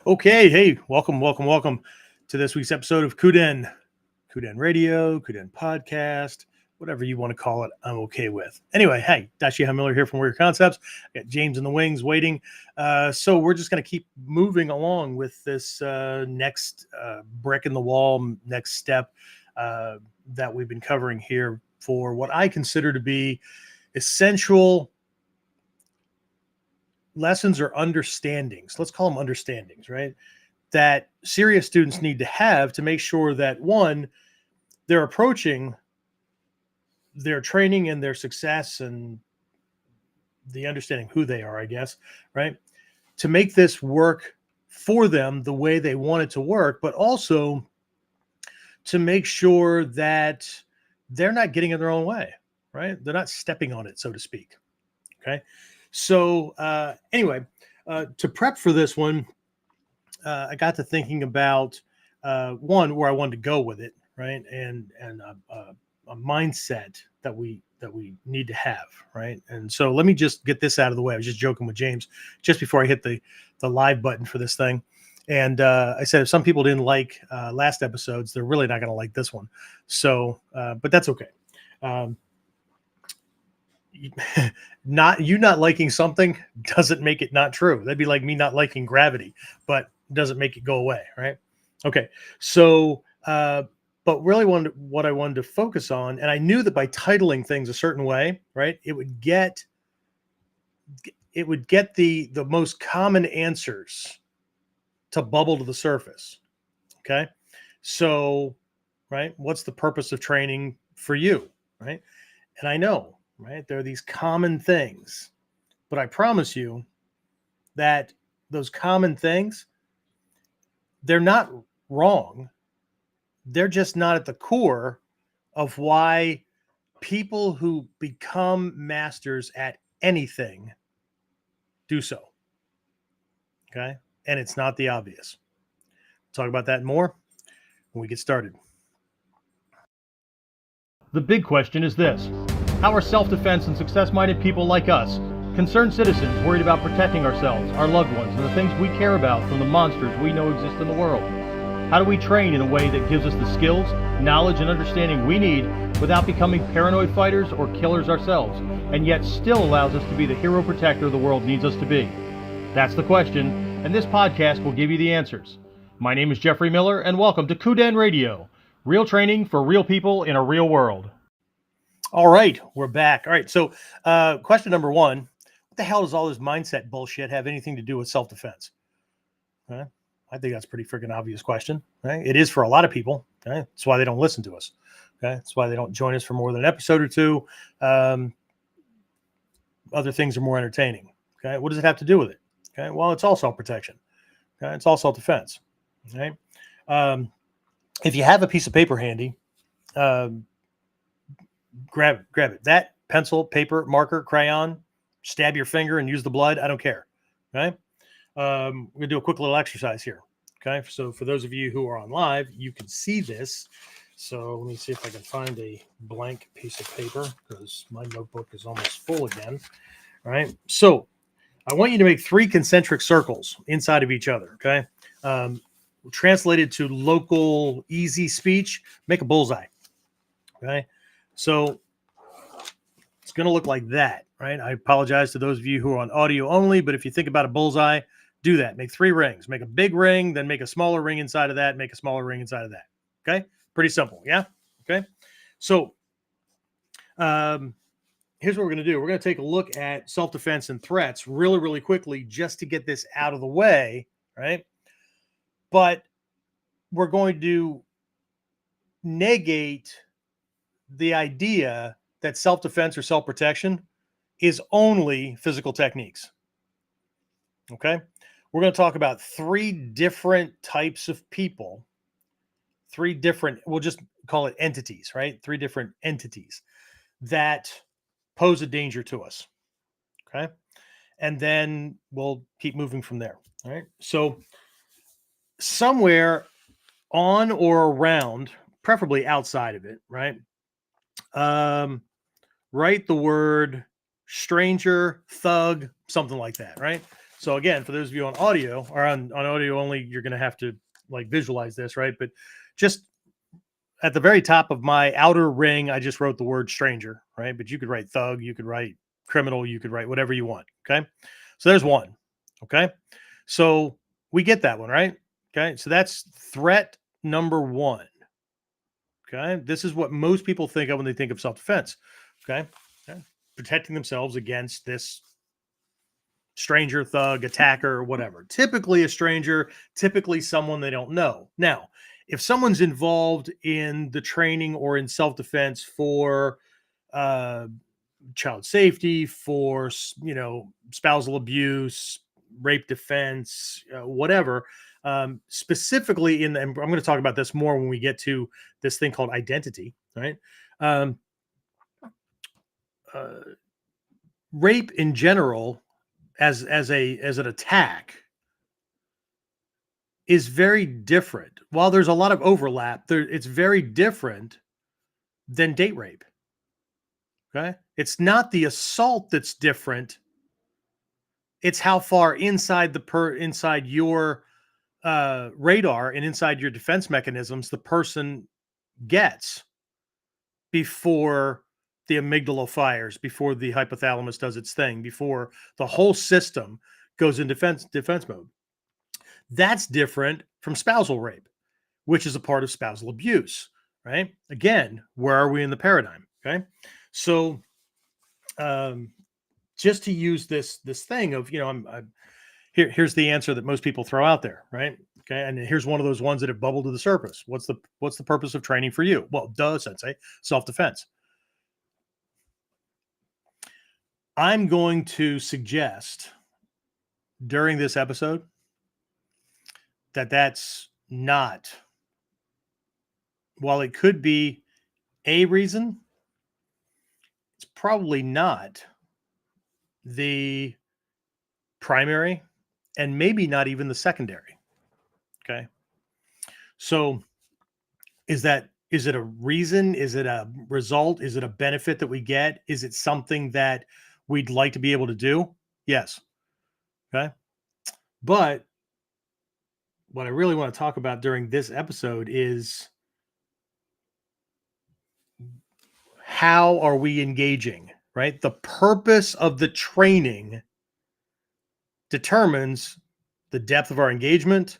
Okay, hey, welcome to this week's episode of KUDEN Radio, KUDEN Podcast, whatever you want to call it, I'm okay with. Anyway, hey, Dashi Miller here from Warrior Concepts. I got James in the wings waiting. So we're just going to keep moving along with this next brick in the wall, next step that we've been covering here for what I consider to be essential lessons or understandings. Let's call them understandings, right? That serious students need to have to make sure that, one, they're approaching their training and their success and the understanding who they are, I guess, right? To make this work for them the way they want it to work, but also to make sure that they're not getting in their own way, right? They're not stepping on it, so to speak. Okay. So anyway, to prep for this one, I got to thinking about one, where I wanted to go with it, right, and a mindset that we need to have, right. And so let me just get this out of the way. I was just joking with James just before I hit the live button for this thing, and I said if some people didn't like last episodes, they're really not going to like this one. So, but that's okay. Not liking something doesn't make it not true. That'd be like me not liking gravity, but doesn't make it go away, right? Okay, so but really what I wanted to focus on, and I knew that by titling things a certain way, right, it would get the most common answers to bubble to the surface. Okay, so right, what's the purpose of training for you, right? And I know, right, there are these common things, but I promise you that those common things, they're not wrong. They're just not at the core of why people who become masters at anything do so. Okay. And it's not the obvious. We'll talk about that more when we get started. The big question is this: how are self-defense and success-minded people like us, concerned citizens worried about protecting ourselves, our loved ones, and the things we care about from the monsters we know exist in the world? How do we train in a way that gives us the skills, knowledge, and understanding we need without becoming paranoid fighters or killers ourselves, and yet still allows us to be the hero protector the world needs us to be? That's the question, and this podcast will give you the answers. My name is Jeffrey Miller, and welcome to KUDEN Radio, real training for real people in a real world. All right, we're back. All right, so question number one: what the hell does all this mindset bullshit have anything to do with self-defense? Okay. I think that's a pretty freaking obvious question. Right? It is for a lot of people. Okay? That's why they don't listen to us. Okay? That's why they don't join us for more than an episode or two. Other things are more entertaining. Okay? What does it have to do with it? Okay? Well, it's all self-protection. Okay? It's all self-defense. Okay? If you have a piece of paper handy, grab it. That pencil, paper, marker, crayon, stab your finger and use the blood. I don't care. Okay. We're gonna do a quick little exercise here. Okay. So for those of you who are on live, you can see this. So let me see if I can find a blank piece of paper because my notebook is almost full again. All right. So I want you to make 3 concentric circles inside of each other. Okay. Translated to local easy speech, make a bullseye. Okay. So it's going to look like that, right? I apologize to those of you who are on audio only, but if you think about a bullseye, do that. Make 3 rings. Make a big ring, then make a smaller ring inside of that, make a smaller ring inside of that. Okay? Pretty simple, yeah? Okay? So here's what we're going to do. We're going to take a look at self-defense and threats really, really quickly just to get this out of the way, right? But we're going to negate the idea that self-defense or self-protection is only physical techniques. Okay. We're going to talk about 3 different types of people, 3 different, we'll just call it entities, right? 3 different entities that pose a danger to us. Okay. And then we'll keep moving from there. All right. So somewhere on or around, preferably outside of it, right? Write the word stranger, thug, something like that, right? So again, for those of you on audio or on audio only, you're going to have to like visualize this, right? But just at the very top of my outer ring, I just wrote the word stranger, right? But you could write thug, you could write criminal, you could write whatever you want. Okay. So there's one. Okay. So we get that one, right? Okay. So that's threat number one. Okay. This is what most people think of when they think of self defense. Okay. Okay. Protecting themselves against this stranger, thug, attacker, whatever. Typically a stranger, typically someone they don't know. Now, if someone's involved in the training or in self-defense for uh, child safety, for spousal abuse, rape defense, whatever, specifically and I'm going to talk about this more when we get to this thing called identity, right? Um, uh, Rape in general as an attack is very different. While there's a lot of overlap, it's very different than date rape. Okay? It's not the assault that's different. It's how far inside inside your radar and inside your defense mechanisms the person gets before the amygdala fires, before the hypothalamus does its thing, before the whole system goes in defense mode. That's different from spousal rape, which is a part of spousal abuse, right? Again, where are we in the paradigm? Okay. So just to use this thing of, here's the answer that most people throw out there, right? Okay. And here's one of those ones that have bubbled to the surface. What's the purpose of training for you? Well, sensei, self-defense. I'm going to suggest during this episode that that's not, while it could be a reason, it's probably not the primary and maybe not even the secondary. Okay. So is it a reason? Is it a result? Is it a benefit that we get? Is it something that we'd like to be able to do? Yes. Okay. But what I really want to talk about during this episode is how are we engaging, right? The purpose of the training determines the depth of our engagement,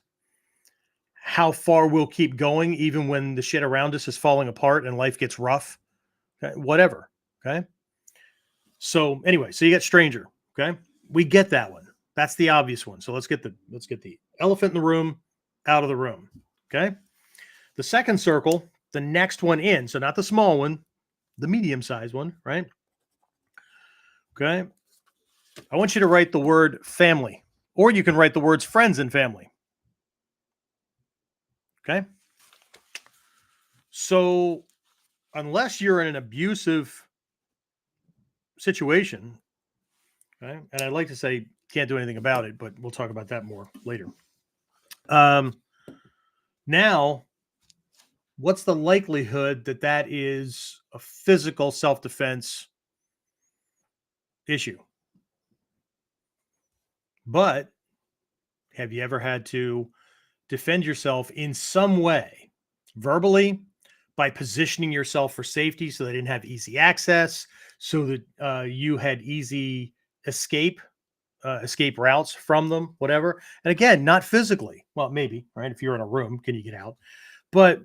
how far we'll keep going, even when the shit around us is falling apart and life gets rough, okay? Whatever. Okay. So anyway, so you get stranger. Okay. We get that one. That's the obvious one. So let's get the elephant in the room out of the room. Okay. The second circle, the next one in. So not the small one, the medium-sized one, right? Okay. I want you to write the word family, or you can write the words friends and family. Okay. So unless you're in an abusive situation, okay, and I'd like to say can't do anything about it, but we'll talk about that more later. Now, what's the likelihood that that is a physical self-defense issue? But have you ever had to defend yourself in some way, verbally, by positioning yourself for safety so they didn't have easy access, so that you had easy escape routes from them, whatever? And again, not physically. Well, maybe, right? If you're in a room, can you get out? But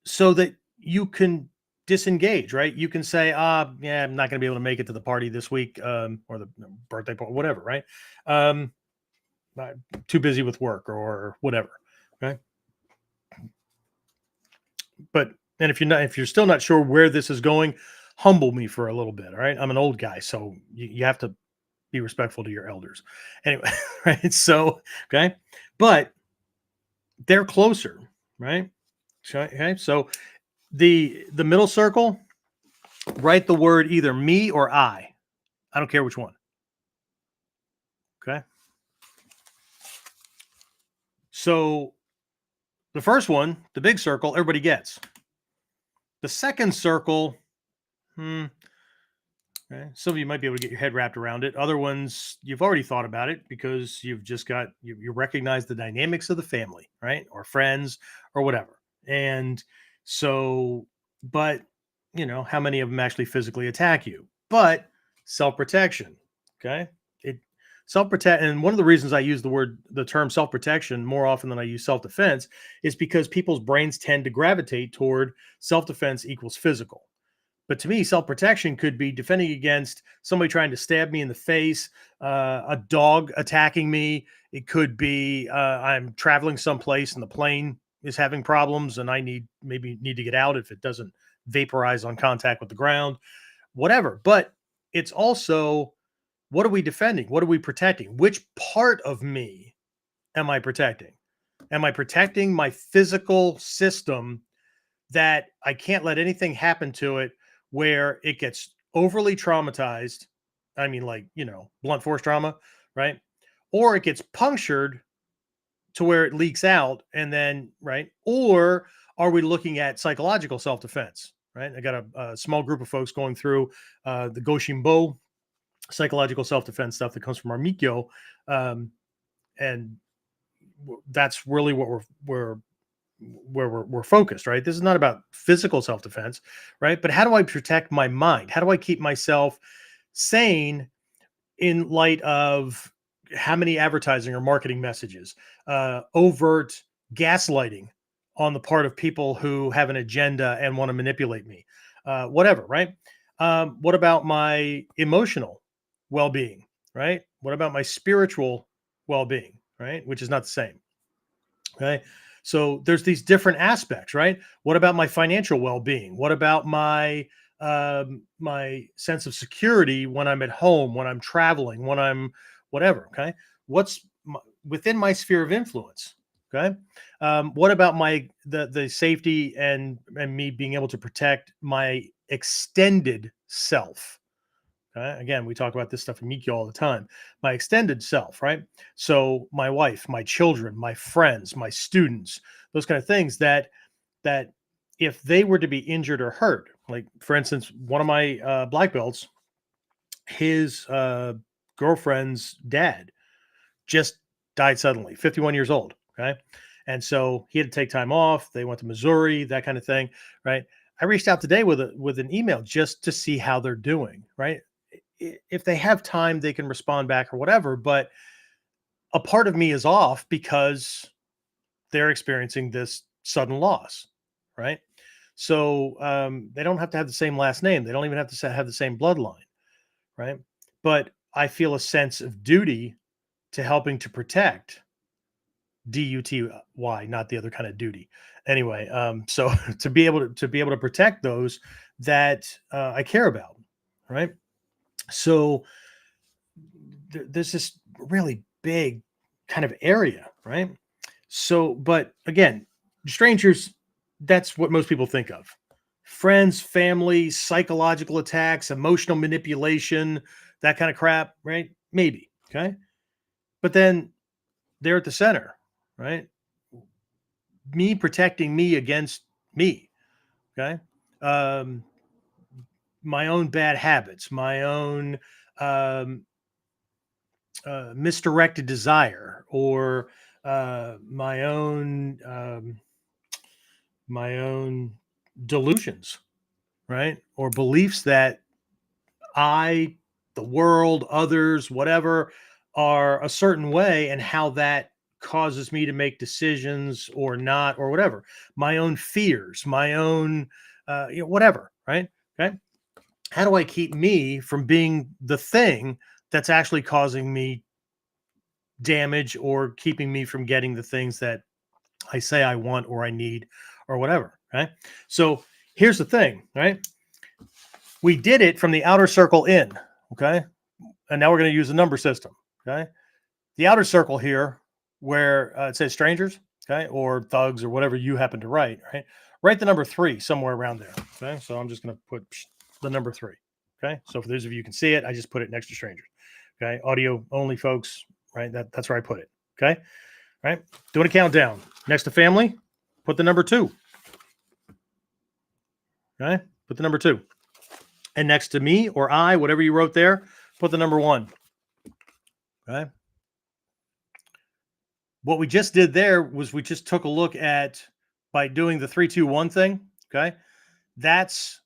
so that you can disengage, right? You can say, yeah, I'm not going to be able to make it to the party this week, or the birthday party, whatever, right? Too busy with work or whatever. Okay. But, and if you're still not sure where this is going, humble me for a little bit. All right. I'm an old guy, so you have to be respectful to your elders. Anyway, right. So, okay. But they're closer, right? Okay. So the middle circle, write the word either me or I. I don't care which one. Okay. So the first one, the big circle, everybody gets. The second circle, Okay? Some of you might be able to get your head wrapped around it. Other ones, you've already thought about it because you've just got, you recognize the dynamics of the family, right? Or friends or whatever. And so, but, how many of them actually physically attack you? But self protection, okay? It self protect. And one of the reasons I use the term self protection more often than I use self defense is because people's brains tend to gravitate toward self defense equals physical. But to me, self protection could be defending against somebody trying to stab me in the face, a dog attacking me. It could be I'm traveling someplace and the plane is having problems and I maybe need to get out if it doesn't vaporize on contact with the ground, whatever. But it's also, what are we defending? What are we protecting? Which part of me am I protecting? Am I protecting my physical system that I can't let anything happen to it where it gets overly traumatized? I mean, like, blunt force trauma, right? Or it gets punctured to where it leaks out and then, right? Or are we looking at psychological self defense, right? I got a small group of folks going through the Goshimbo psychological self defense stuff that comes from our Mikyo. And that's really what we're focused, right? This is not about physical self-defense, right? But how do I protect my mind? How do I keep myself sane in light of how many advertising or marketing messages, overt gaslighting on the part of people who have an agenda and want to manipulate me, whatever, right? What about my emotional well-being, right? What about my spiritual well-being, right? Which is not the same. Okay. So there's these different aspects, right? What about my financial well-being? What about my sense of security when I'm at home, when I'm traveling, when I'm whatever? Okay. What's within my sphere of influence? Okay. What about the safety and me being able to protect my extended self? Okay? Again, we talk about this stuff in Mikyo all the time. My extended self, right? So my wife, my children, my friends, my students, those kind of things that if they were to be injured or hurt, like for instance, one of my black belts, his girlfriend's dad just died suddenly, 51 years old. Okay. And so he had to take time off. They went to Missouri, that kind of thing. Right. I reached out today with an email just to see how they're doing. Right. If they have time, they can respond back or whatever. But a part of me is off because they're experiencing this sudden loss. Right. So they don't have to have the same last name. They don't even have to have the same bloodline. Right. But I feel a sense of duty to helping to protect DUTY, not the other kind of duty. Anyway, so to be able to protect those that I care about, right? So there's this really big kind of area, right? So, but again, strangers, that's what most people think of. Friends, family, psychological attacks, emotional manipulation, that kind of crap, right? Maybe, okay? But then they're at the center, right? Me protecting me against me, okay? Um, my own bad habits, my own um, misdirected desire, or my own delusions, right? Or beliefs that I, the world, others, whatever, are a certain way, and how that causes me to make decisions or not, or whatever. My own fears, my own, whatever, right? Okay. How do I keep me from being the thing that's actually causing me damage or keeping me from getting the things that I say I want or I need or whatever? Right. So here's the thing, right? We did it from the outer circle in. Okay. And now we're going to use a number system. Okay. The outer circle here, where it says strangers, okay, or thugs or whatever you happen to write, right? Write the number 3 somewhere around there. Okay. So I'm just going to put the number 3. Okay. So for those of you who can see it, I just put it next to strangers. Okay. Audio only folks, right? That's where I put it. Okay. All right. Doing a countdown. Next to family, put the number 2. Okay. Put the number 2. And next to me or I, whatever you wrote there, put the number 1. Okay. What we just did there was we just took a look at, by doing the 3, 2, 1 thing. Okay. That's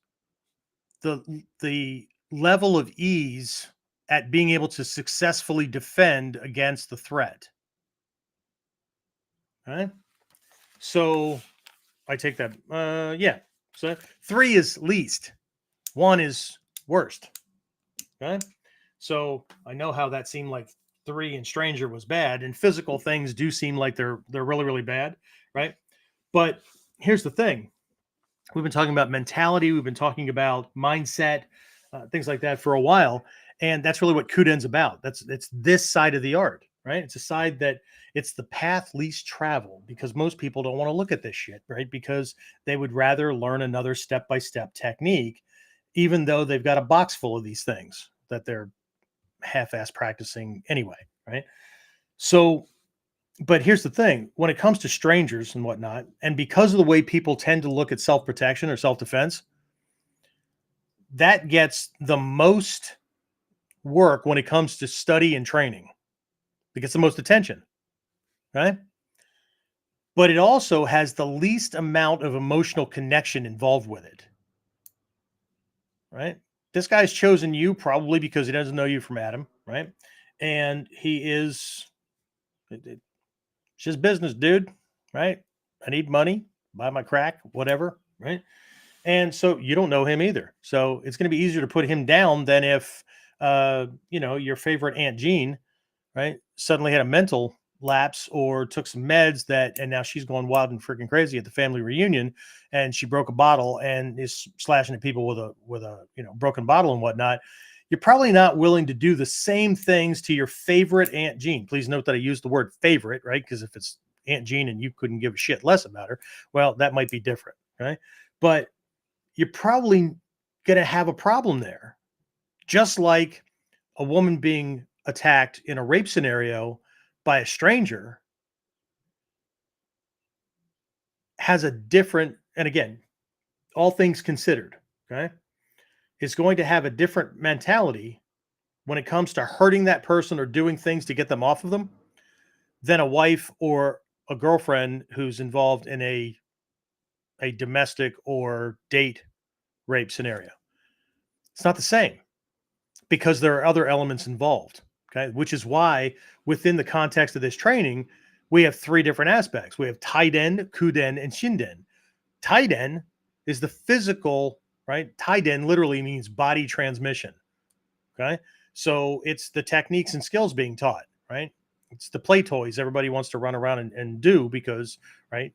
the level of ease at being able to successfully defend against the threat. Okay. So I take that. Yeah. So 3 is least, 1 is worst. Okay. So I know how that seemed like 3 and stranger was bad, and physical things do seem like they're really, really bad. Right. But here's the thing. We've been talking about mentality. We've been talking about mindset, things like that for a while. And that's really what KUDEN's about. It's this side of the art, right? It's a side that it's the path least traveled, because most people don't want to look at this shit, right? Because they would rather learn another step-by-step technique, even though they've got a box full of these things that they're half-ass practicing anyway, right? So, but here's the thing, when it comes to strangers and whatnot, and because of the way people tend to look at self-protection or self-defense, that gets the most work when it comes to study and training. It gets the most attention, right? But it also has the least amount of emotional connection involved with it, right? This guy's chosen you probably because he doesn't know you from Adam, right? And he is, it's just business, dude, right? I need money, buy my crack, whatever, right? And so you don't know him either. So it's going to be easier to put him down than if, your favorite Aunt Jean, right, suddenly had a mental lapse or took some meds and now she's going wild and freaking crazy at the family reunion, and she broke a bottle and is slashing at people with a broken bottle and whatnot. You're probably not willing to do the same things to your favorite Aunt Jean. Please note that I use the word favorite, right? Because if it's Aunt Jean and you couldn't give a shit less about her, well, that might be different, right? But you're probably going to have a problem there. Just like a woman being attacked in a rape scenario by a stranger has a different, and again, all things considered, okay, is going to have a different mentality when it comes to hurting that person or doing things to get them off of them than a wife or a girlfriend who's involved in a domestic or date rape scenario. It's not the same, because there are other elements involved. Okay. Which is why within the context of this training, we have 3 different aspects. We have Taiden, Kuden, and Shinden. Taiden is the physical, right? Taiden literally means body transmission. Okay. So it's the techniques and skills being taught, right? It's the play toys everybody wants to run around and do because, right,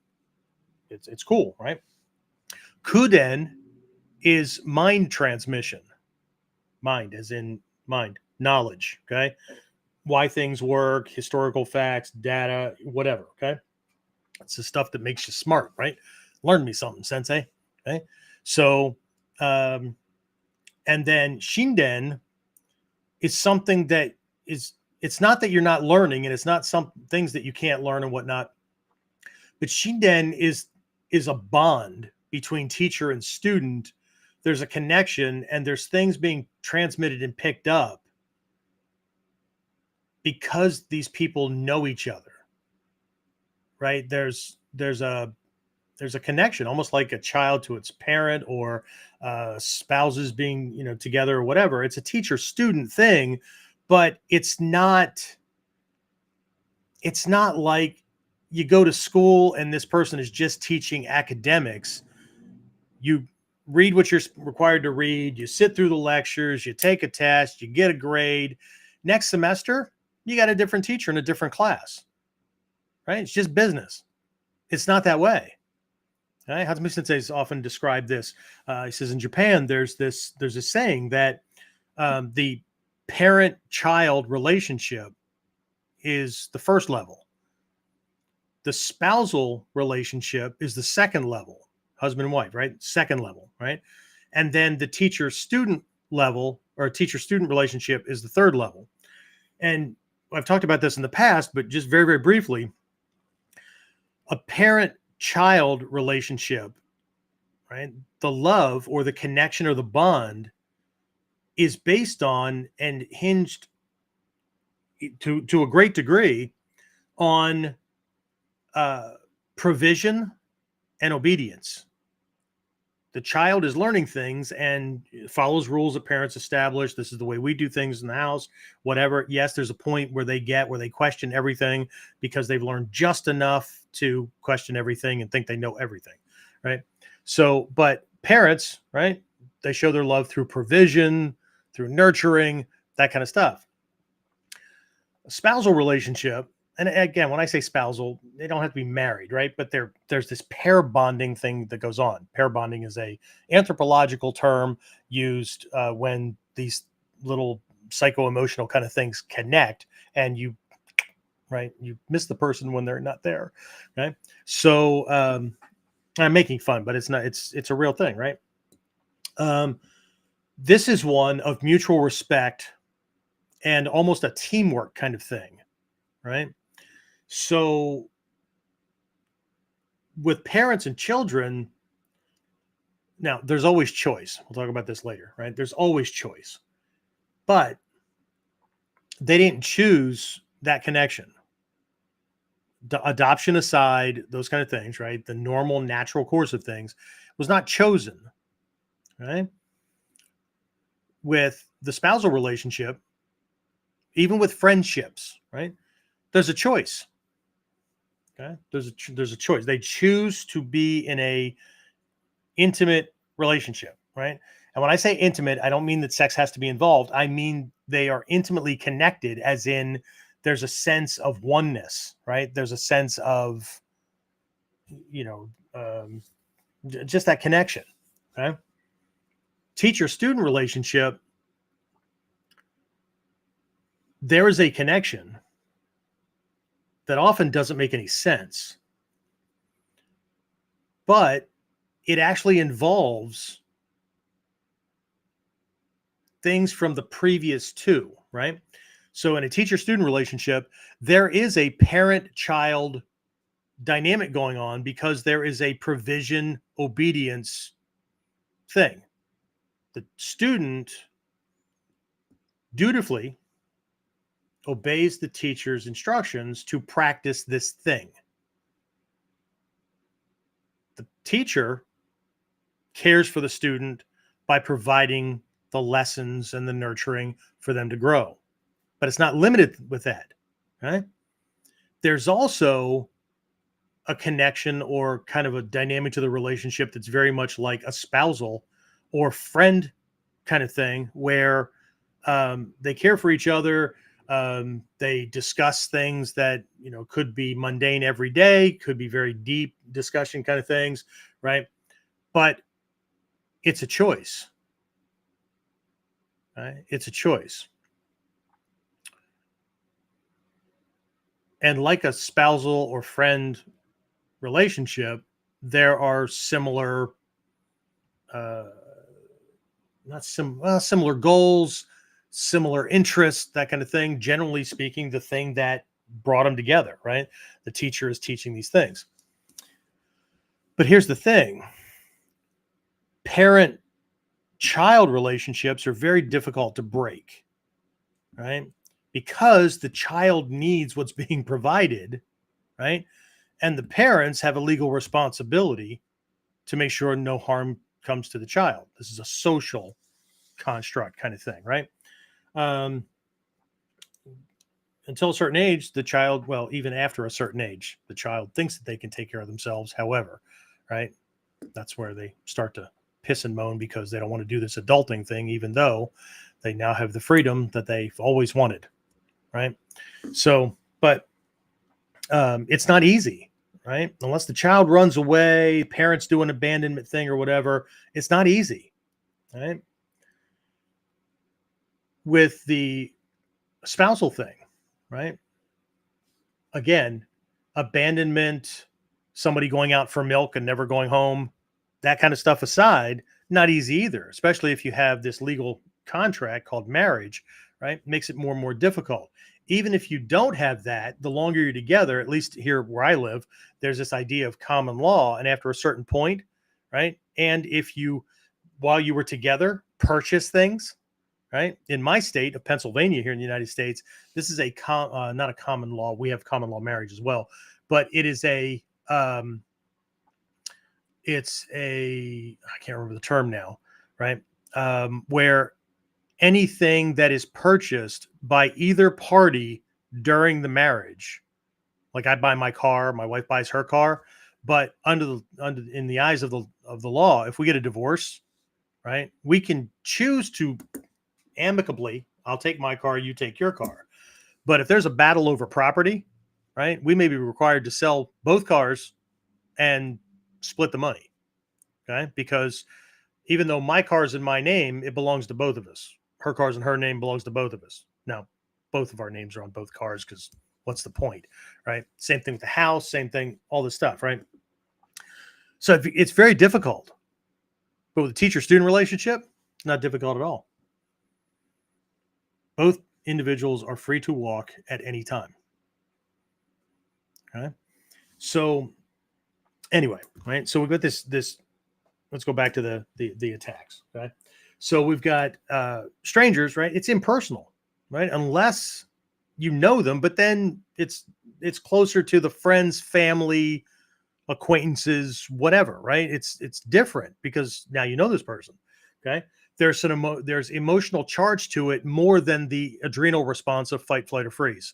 it's cool, right? Kuden is mind transmission. Mind as in mind, knowledge, okay? Why things work, historical facts, data, whatever, okay? It's the stuff that makes you smart, right? Learn me something, sensei, okay? So, and then Shinden is something that it's not that you're not learning, and it's not some things that you can't learn and whatnot, but Shinden is a bond between teacher and student. There's a connection, and there's things being transmitted and picked up because these people know each other, right? There's a connection, almost like a child to its parent, or spouses being together or whatever. It's a teacher student thing, but it's not like you go to school and this person is just teaching academics. You read what you're required to read, you sit through the lectures, you take a test, you get a grade. Next semester, you got a different teacher in a different class, right? It's just business. It's not that way. Right? Hatsumi Sensei has often described this. He says in Japan, there's a saying that the parent-child relationship is the first level. The spousal relationship is the second level. Husband and wife, right? Second level, right? And then the teacher-student level, or teacher-student relationship, is the third level. And I've talked about this in the past, but just very, very briefly, a parent-child relationship, right? The love or the connection or the bond is based on and hinged to a great degree on provision and obedience. The child is learning things and follows rules that parents establish. This is the way we do things in the house, whatever. Yes, there's a point where they question everything because they've learned just enough to question everything and think they know everything, right? So, but parents, right, they show their love through provision, through nurturing, that kind of stuff. A spousal relationship, and again, when I say spousal, they don't have to be married, right? But there's this pair bonding thing that goes on. Pair bonding is a anthropological term used when these little psycho-emotional kind of things connect, and you miss the person when they're not there, right? So I'm making fun, but it's not. It's a real thing, right? This is one of mutual respect and almost a teamwork kind of thing, right? So with parents and children, now there's always choice. We'll talk about this later, right? There's always choice, but they didn't choose that connection. Adoption aside, those kind of things, right? The normal, natural course of things was not chosen, right? With the spousal relationship, even with friendships, right? There's a choice. Okay, there's a choice. They choose to be in a intimate relationship, right? And when I say intimate, I don't mean that sex has to be involved. I mean they are intimately connected, as in there's a sense of oneness, right? There's a sense of, just that connection. Okay, teacher-student relationship, there is a connection that often doesn't make any sense, but it actually involves things from the previous two, right? So in a teacher-student relationship, there is a parent-child dynamic going on because there is a provision obedience thing. The student dutifully obeys the teacher's instructions to practice this thing. The teacher cares for the student by providing the lessons and the nurturing for them to grow. But it's not limited with that, right? There's also a connection or kind of a dynamic to the relationship that's very much like a spousal or friend kind of thing, where they care for each other. They discuss things that, could be mundane every day, could be very deep discussion kind of things, right? But it's a choice, right? It's a choice. And like a spousal or friend relationship, there are similar, similar goals, similar interests, that kind of thing. Generally speaking, the thing that brought them together, right? The teacher is teaching these things. But here's the thing. Parent-child relationships are very difficult to break, right? Because the child needs what's being provided, right? And the parents have a legal responsibility to make sure no harm comes to the child. This is a social construct kind of thing, right? Until a certain age, the child, well, even after a certain age, the child thinks that they can take care of themselves. However, right, that's where they start to piss and moan because they don't want to do this adulting thing, even though they now have the freedom that they've always wanted, right? So, but it's not easy, right? Unless the child runs away, parents do an abandonment thing or whatever, it's not easy, right? With the spousal thing, right? Again, abandonment, somebody going out for milk and never going home, that kind of stuff aside, not easy either, especially if you have this legal contract called marriage, right? Makes it more and more difficult. Even if you don't have that, the longer you're together, at least here where I live, there's this idea of common law. And after a certain point, right? And if you, while you were together, purchase things, right? In my state of Pennsylvania here in the United States, this is not a common law. We have common law marriage as well, but it is I can't remember the term now, right? Where anything that is purchased by either party during the marriage, like I buy my car, my wife buys her car, but in the eyes of the law, if we get a divorce, right, we can choose to amicably, I'll take my car, you take your car. But if there's a battle over property, right, we may be required to sell both cars and split the money. Okay. Because even though my car's in my name, it belongs to both of us. Her car's in her name, belongs to both of us. Now, both of our names are on both cars because what's the point, right? Same thing with the house, same thing, all this stuff, right? So it's very difficult. But with a teacher-student relationship, not difficult at all. Both individuals are free to walk at any time. Okay. So anyway, right? So we've got this. Let's go back to the attacks. Okay. So we've got strangers, right? It's impersonal, right? Unless you know them, but then it's closer to the friends, family, acquaintances, whatever, right? It's different because now you know this person. Okay. There's there's emotional charge to it more than the adrenal response of fight, flight, or freeze.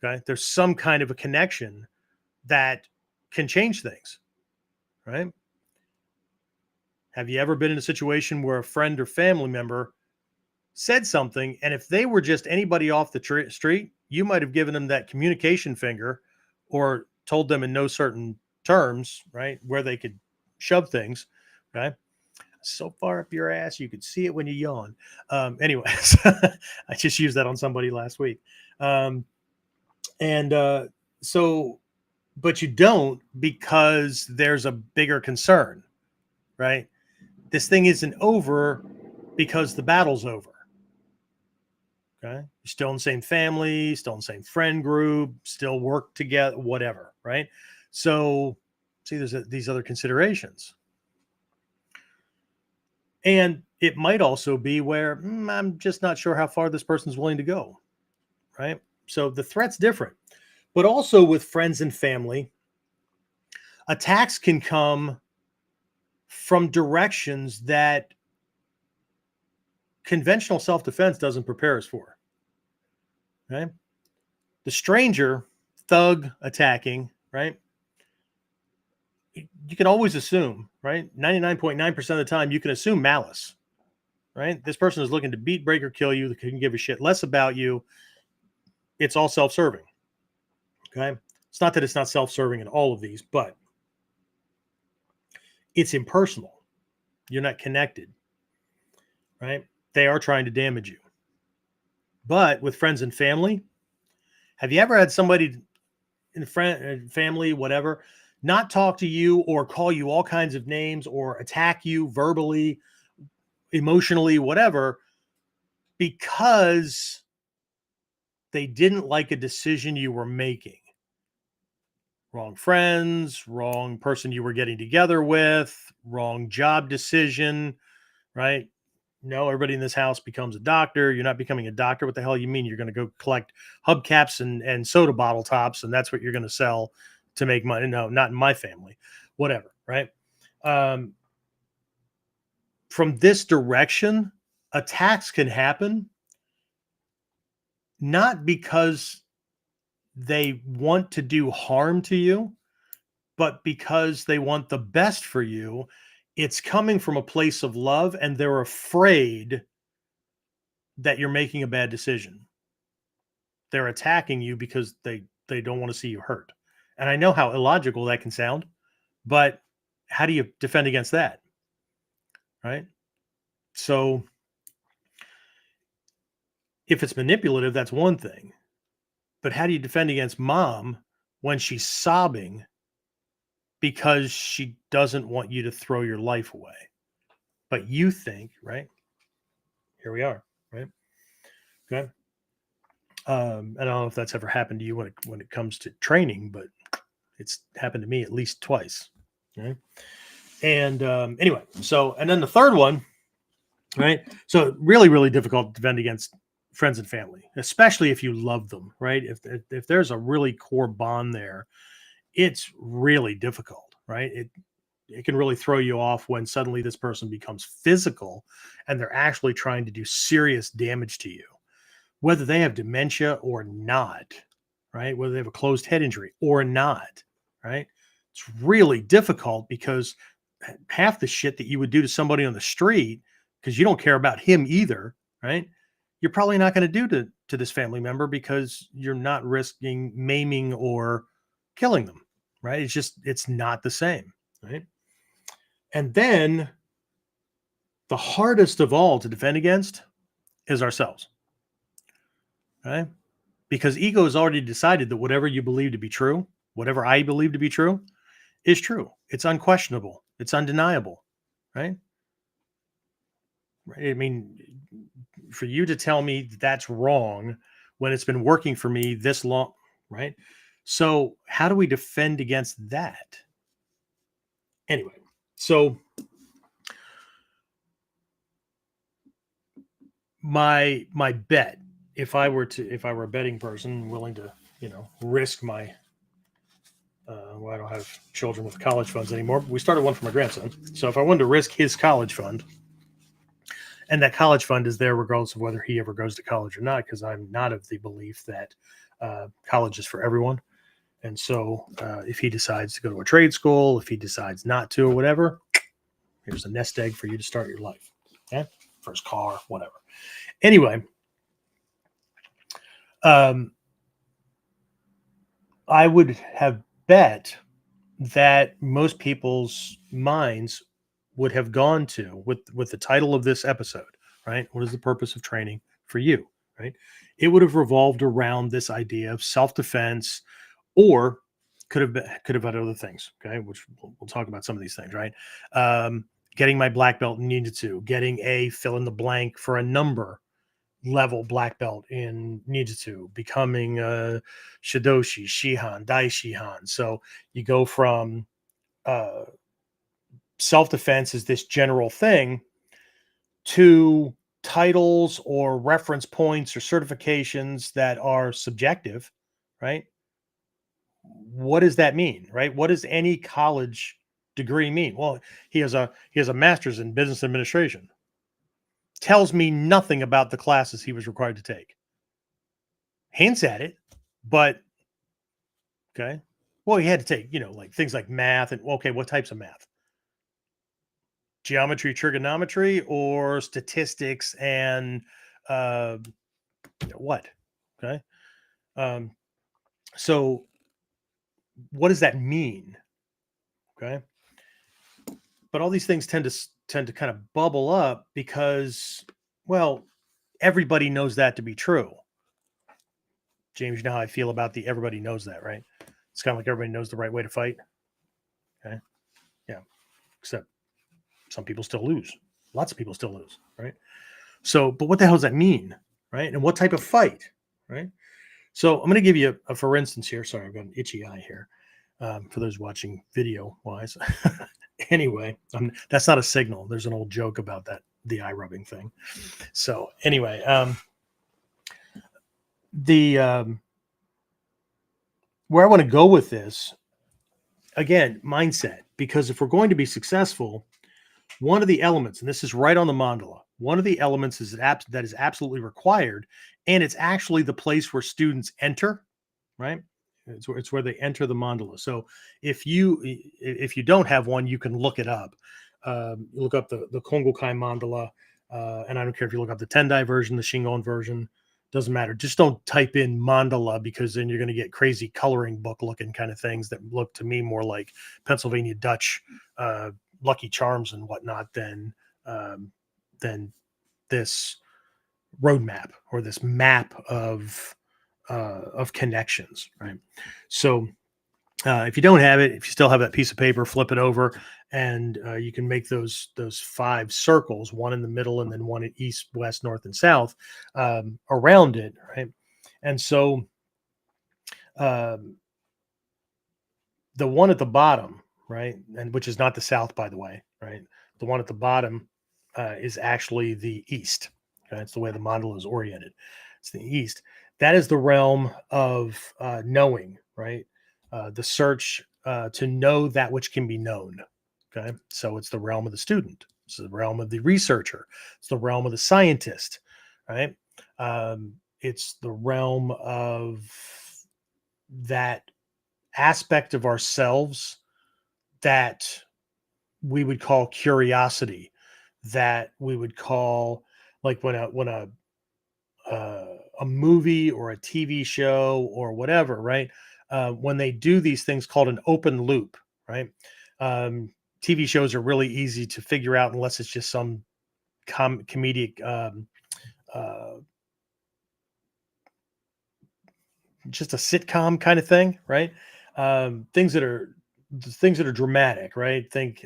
Okay. There's some kind of a connection that can change things, right? Have you ever been in a situation where a friend or family member said something, and if they were just anybody off the street, you might have given them that communication finger or told them in no certain terms, right, where they could shove things, right? So far up your ass, you could see it when you yawn. Anyways, I just used that on somebody last week. So, but you don't because there's a bigger concern, right? This thing isn't over because the battle's over. Okay. You're still in the same family, still in the same friend group, still work together, whatever. Right. So see, there's these other considerations. And it might also be where I'm just not sure how far this person's willing to go. Right. So the threat's different, but also with friends and family, attacks can come from directions that conventional self-defense doesn't prepare us for. Right? The stranger, thug attacking, right? You can always assume, right? 99.9% of the time, you can assume malice, right? This person is looking to beat, break, or kill you. They can give a shit less about you. It's all self-serving. Okay. It's not that it's not self-serving in all of these, but it's impersonal. You're not connected, right? They are trying to damage you. But with friends and family, have you ever had somebody in family, whatever, not talk to you or call you all kinds of names or attack you verbally, emotionally, whatever, because they didn't like a decision you were making? Wrong friends, wrong person you were getting together with, wrong job decision, right? No, everybody in this house becomes a doctor. You're not becoming a doctor. What the hell you mean? You're going to go collect hubcaps and soda bottle tops, and that's what you're going to sell to make money. No, not in my family. Whatever, right? From this direction, attacks can happen not because they want to do harm to you, but because they want the best for you. It's coming from a place of love, and they're afraid that you're making a bad decision. They're attacking you because they don't want to see you hurt. And I know how illogical that can sound, but how do you defend against that? Right? So if it's manipulative, that's one thing. But how do you defend against mom when she's sobbing because she doesn't want you to throw your life away? But you think, right? Here we are, right? Okay. I don't know if that's ever happened to you when it comes to training, but it's happened to me at least twice. Okay. And anyway, so, and then the third one right? So really, really difficult to defend against friends and family, especially if you love them, right? If there's a really core bond there, it's really difficult, right? It can really throw you off when suddenly this person becomes physical and they're actually trying to do serious damage to you, whether they have dementia or not, right? Whether they have a closed head injury or not, right? It's really difficult because half the shit that you would do to somebody on the street, because you don't care about him either, right? You're probably not going to do to this family member because you're not risking maiming or killing them, right? It's not the same, right? And then the hardest of all to defend against is ourselves, right? Because ego has already decided that whatever you believe to be true, whatever I believe to be true, is true. It's unquestionable. It's undeniable, right? Right. I mean, for you to tell me that's wrong when it's been working for me this long, right? So, how do we defend against that? Anyway, so my bet, if I were a betting person willing to, risk my well, I don't have children with college funds anymore, but we started one for my grandson. So if I wanted to risk his college fund, and that college fund is there regardless of whether he ever goes to college or not, because I'm not of the belief that college is for everyone. And so if he decides to go to a trade school, if he decides not to or whatever, here's a nest egg for you to start your life. Okay? First car, whatever. Anyway, I would have bet that most people's minds would have gone to with the title of this episode, right? What is the purpose of training for you, right? It would have revolved around this idea of self-defense, or could have had other things, okay? Which we'll talk about some of these things, right? Getting my black belt in ninjutsu, getting a fill in the blank for a number level black belt in ninjutsu, becoming a shidoshi, shihan, dai shihan. So you go from uh, self-defense is this general thing to titles or reference points or certifications that are subjective, right? What does that mean, right? What does any college degree mean? Well, he has a master's in business administration. Tells me nothing about the classes he was required to take. Hints at it, but okay. Well, he had to take, like things like math and okay, what types of math? Geometry, trigonometry, or statistics and uh, what? Okay. Um, so what does that mean? Okay. But all these things tend to kind of bubble up because, well, everybody knows that to be true. James, you know how I feel about the everybody knows that, right? It's kind of like everybody knows the right way to fight. Okay. Yeah. Except some people still lose. Lots of people still lose, right? So, but what the hell does that mean, right? And what type of fight, right? So, I'm going to give you a for instance here. Sorry, I've got an itchy eye here for those watching video wise. Anyway, that's not a signal. There's an old joke about that, the eye rubbing thing. So, anyway, the where I want to go with this again, mindset, because if we're going to be successful, one of the elements, and this is right on the mandala, one of the elements is that is absolutely required, and it's actually the place where students enter, right? It's where they enter the mandala. So if you don't have one, you can look it up. Look up the Kongokai mandala, and I don't care if you look up the Tendai version, the Shingon version, doesn't matter. Just don't type in mandala because then you're going to get crazy coloring book looking kind of things that look to me more like Pennsylvania Dutch Lucky Charms and whatnot than this roadmap or this map of connections, right? So if you don't have it, if you still have that piece of paper, flip it over, and you can make those 5 circles, one in the middle, and then one at east, west, north, and south around it, right? And so um, the one at the bottom, right, and which is not the south, by the way, right? The one at the bottom is actually the East. Okay? That's the way the mandala is oriented. It's the East. That is the realm of knowing, right? The search to know that which can be known. Okay, so it's the realm of the student. It's the realm of the researcher. It's the realm of the scientist, right? It's the realm of that aspect of ourselves that we would call curiosity, that we would call like a movie or a TV show or whatever, right? When they do these things called an open loop, right? TV shows are really easy to figure out unless it's just some comedic, uh, just a sitcom kind of thing, right? Things that are dramatic, right? Think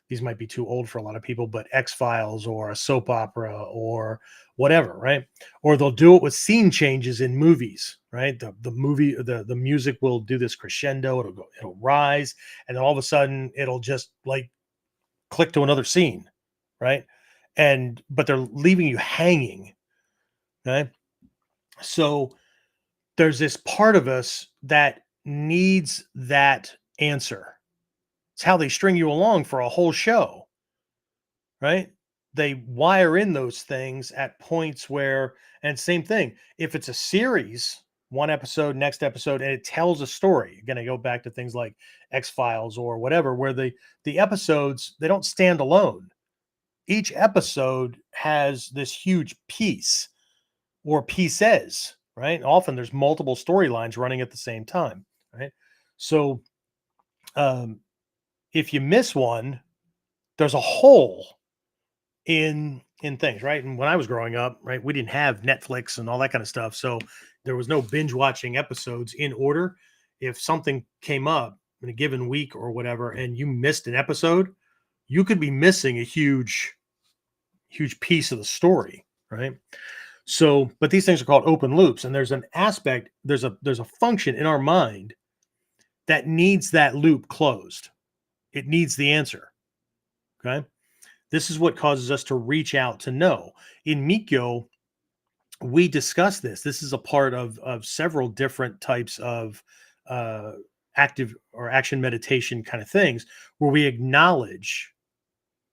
these might be too old for a lot of people, but X Files or a soap opera or whatever, right? Or they'll do it with scene changes in movies, right? The music will do this crescendo, it'll rise, and then all of a sudden it'll just like click to another scene, right? And but they're leaving you hanging, okay? So there's this part of us that needs that answer. It's how they string you along for a whole show, right? They wire in those things at points where, and same thing, if it's a series, one episode, next episode, and it tells a story. Again, I go back to things like X Files or whatever, where the episodes, they don't stand alone. Each episode has this huge piece or pieces, right? Often there's multiple storylines running at the same time, right? So if you miss one, there's a hole in things, right? And when I was growing up, right, we didn't have Netflix and all that kind of stuff, so there was no binge watching episodes in order. If something came up in a given week or whatever, and you missed an episode, you could be missing a huge piece of the story, right? So, but these things are called open loops, and there's an aspect, there's a function in our mind that needs that loop closed. It needs the answer. Okay. This is what causes us to reach out to know. In Mikyo, we discuss this. This is a part of several different types of active or action meditation kind of things, where we acknowledge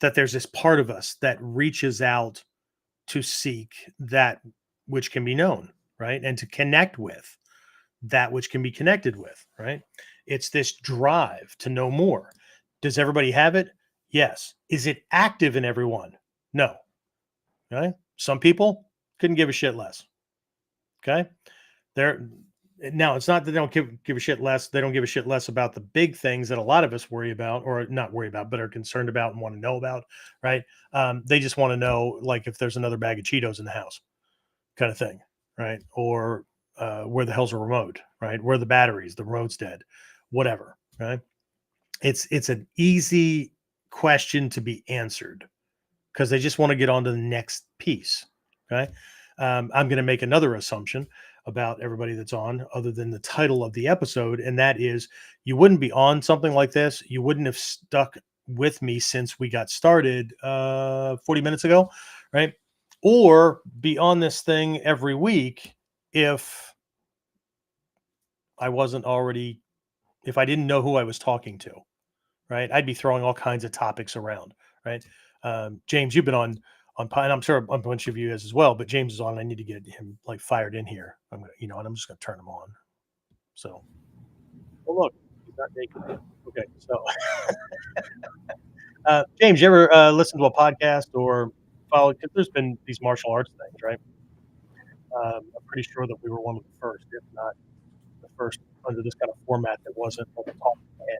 that there's this part of us that reaches out to seek that which can be known, right? And to connect with that which can be connected with, right? It's this drive to know more. Does everybody have it? Yes. Is it active in everyone? No. Okay. Some people couldn't give a shit less. Okay. They're now, it's not that they don't give a shit less. They don't give a shit less about the big things that a lot of us worry about, or not worry about, but are concerned about and want to know about, right? They just want to know, like, if there's another bag of Cheetos in the house, kind of thing, right? Or where the hell's a remote, right? Where are the batteries? The remote's dead, whatever, right? It's an easy question to be answered because they just want to get on to the next piece. Okay. I'm going to make another assumption about everybody that's on, other than the title of the episode, and that is, you wouldn't be on something like this. You wouldn't have stuck with me since we got started 40 minutes ago, right? Or be on this thing every week if I wasn't already, if I didn't know who I was talking to, right? I'd be throwing all kinds of topics around, right? James, you've been on, and I'm sure a bunch of you as well, but James is on. I need to get him like fired in here. I'm gonna, and I'm just gonna turn him on. So, oh look, he's not naked. Okay, so James, you ever listen to a podcast or follow? Because there's been these martial arts things, right? I'm pretty sure that we were one of the first, if not the first, under this kind of format that wasn't like a talk head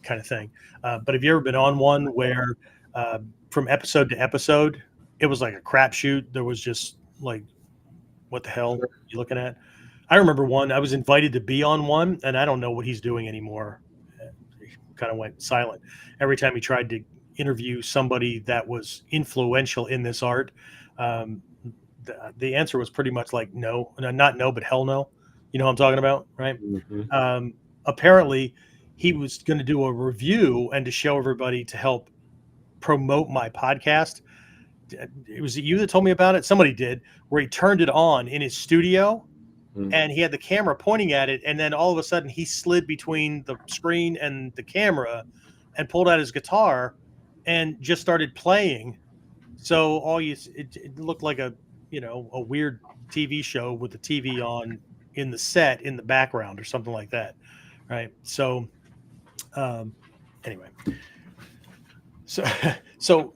kind of thing. But have you ever been on one where from episode to episode, it was like a crapshoot? There was just like, what the hell are you looking at? I remember one, I was invited to be on one, and I don't know what he's doing anymore. He kind of went silent. Every time he tried to interview somebody that was influential in this art, the answer was pretty much like no, not no, but hell no. You know what I'm talking about, right? Apparently, he was going to do a review and to show everybody to help promote my podcast. It was you that told me about it. Somebody did, where he turned it on in his studio and he had the camera pointing at it. And then all of a sudden he slid between the screen and the camera and pulled out his guitar and just started playing. So it looked like a weird TV show with the TV on in the set in the background or something like that. Right. So, anyway, so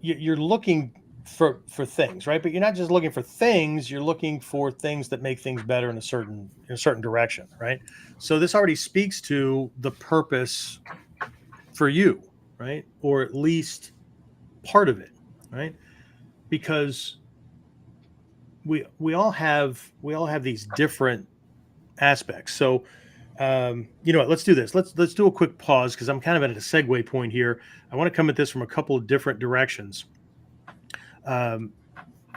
you're looking for things, right? But you're not just looking for things, you're looking for things that make things better in a certain direction, right? So this already speaks to the purpose for you, right? Or at least part of it, right? Because we all have these different aspects. So you know what, let's do this. Let's do a quick pause because I'm kind of at a segue point here. I want to come at this from a couple of different directions.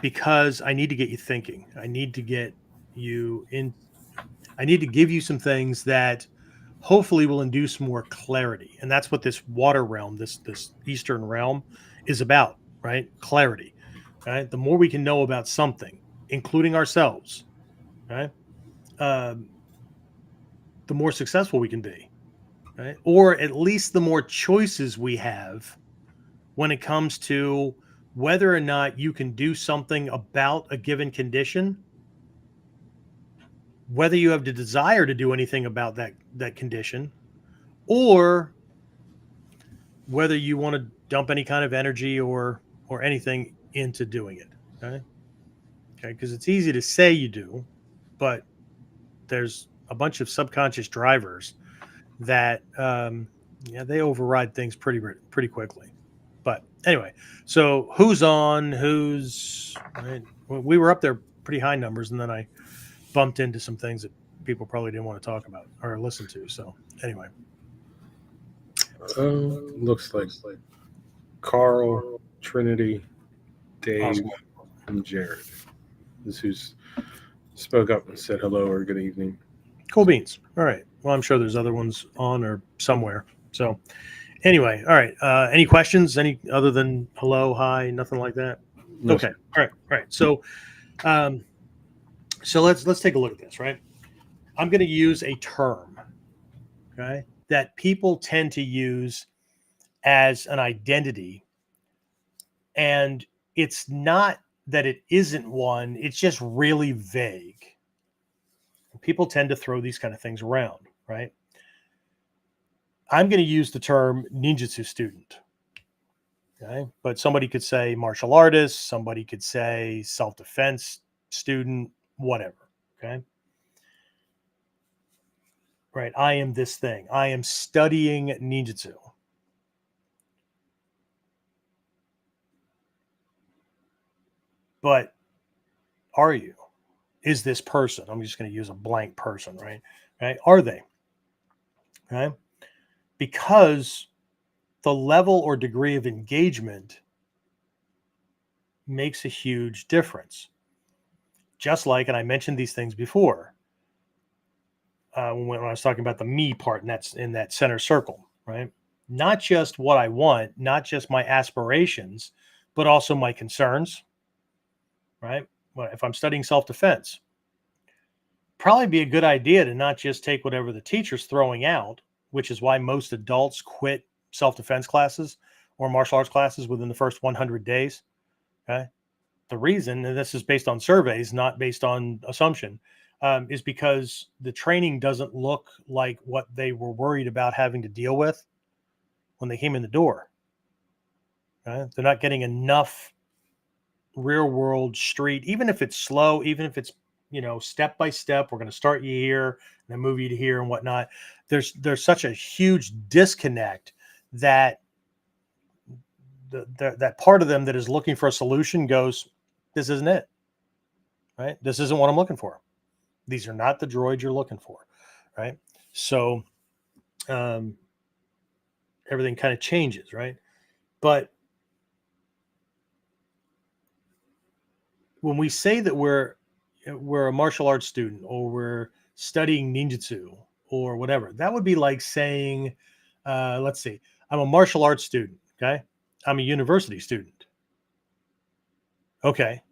Because I need to get you thinking. I need to get you in. I need to give you some things that hopefully will induce more clarity. And that's what this water realm, this Eastern realm is about, right? Clarity, right? The more we can know about something, including ourselves, right? The more successful we can be, right? Or at least the more choices we have when it comes to whether or not you can do something about a given condition, whether you have the desire to do anything about that condition, or whether you want to dump any kind of energy or anything into doing it. Okay, because it's easy to say you do, but there's a bunch of subconscious drivers that they override things pretty quickly. But anyway, so who's on? Right? We were up there pretty high numbers, and then I bumped into some things that people probably didn't want to talk about or listen to. So anyway, looks like Carl, Trinity, Dave, awesome. and Jared. This who's spoke up and said hello or good evening. Cool beans. All right. Well, I'm sure there's other ones on or somewhere. So anyway, all right. Any questions? Any other than hello, hi, nothing like that? No, Okay. All right. So, so let's take a look at this. Right. I'm going to use a term, okay, that people tend to use as an identity, and it's not that it isn't one. It's just really vague. People tend to throw these kind of things around, right? I'm going to use the term ninjutsu student. Okay. But somebody could say martial artist, somebody could say self-defense student, whatever. Okay. Right. I am this thing. I am studying ninjutsu. But are you? Is this person? I'm just going to use a blank person, right? Right? Are they? Okay. Because the level or degree of engagement makes a huge difference. Just like, and I mentioned these things before, when I was talking about the me part, and that's in that center circle, right? Not just what I want, not just my aspirations, but also my concerns, right? Well, if I'm studying self-defense, probably be a good idea to not just take whatever the teacher's throwing out, which is why most adults quit self-defense classes or martial arts classes within the first 100 days. Okay. The reason, and this is based on surveys, not based on assumption, is because the training doesn't look like what they were worried about having to deal with when they came in the door. Okay? They're not getting enough real world street, even if it's slow, even if it's, step by step, we're going to start you here and then move you to here and whatnot. There's such a huge disconnect that that part of them that is looking for a solution goes, this isn't it, right? This isn't what I'm looking for. These are not the droids you're looking for, right? So everything kind of changes, right? But when we say that we're a martial arts student or we're studying ninjutsu or whatever, that would be like saying, let's see, I'm a martial arts student. Okay. I'm a university student. Okay.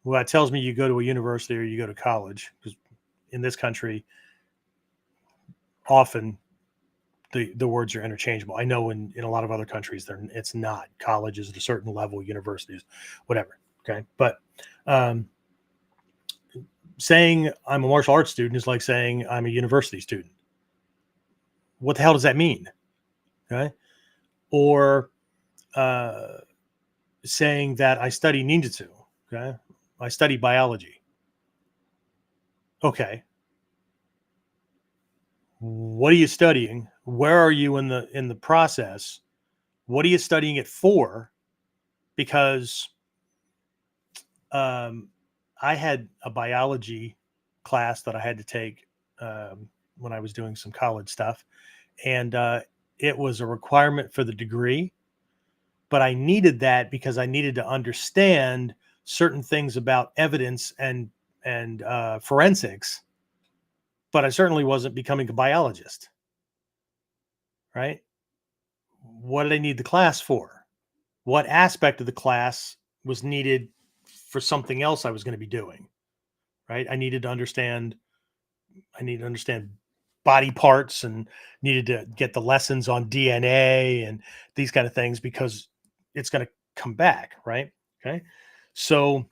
Well, that tells me you go to a university or you go to college, because in this country, often the words are interchangeable. I know in a lot of other countries, it's not. College is at a certain level, universities, whatever. Okay. But um, saying I'm a martial arts student is like saying I'm a university student. What the hell does that mean? Okay. Or uh, saying that I study ninjutsu. Okay. I study biology. Okay. What are you studying? Where are you in the process? What are you studying it for? Because um, I had a biology class that I had to take when I was doing some college stuff, and it was a requirement for the degree. But I needed that because I needed to understand certain things about evidence and forensics. But I certainly wasn't becoming a biologist, right? What did I need the class for? What aspect of the class was needed for something else I was going to be doing, right? I needed to understand body parts, and needed to get the lessons on DNA and these kind of things, because it's going to come back, right? Okay. So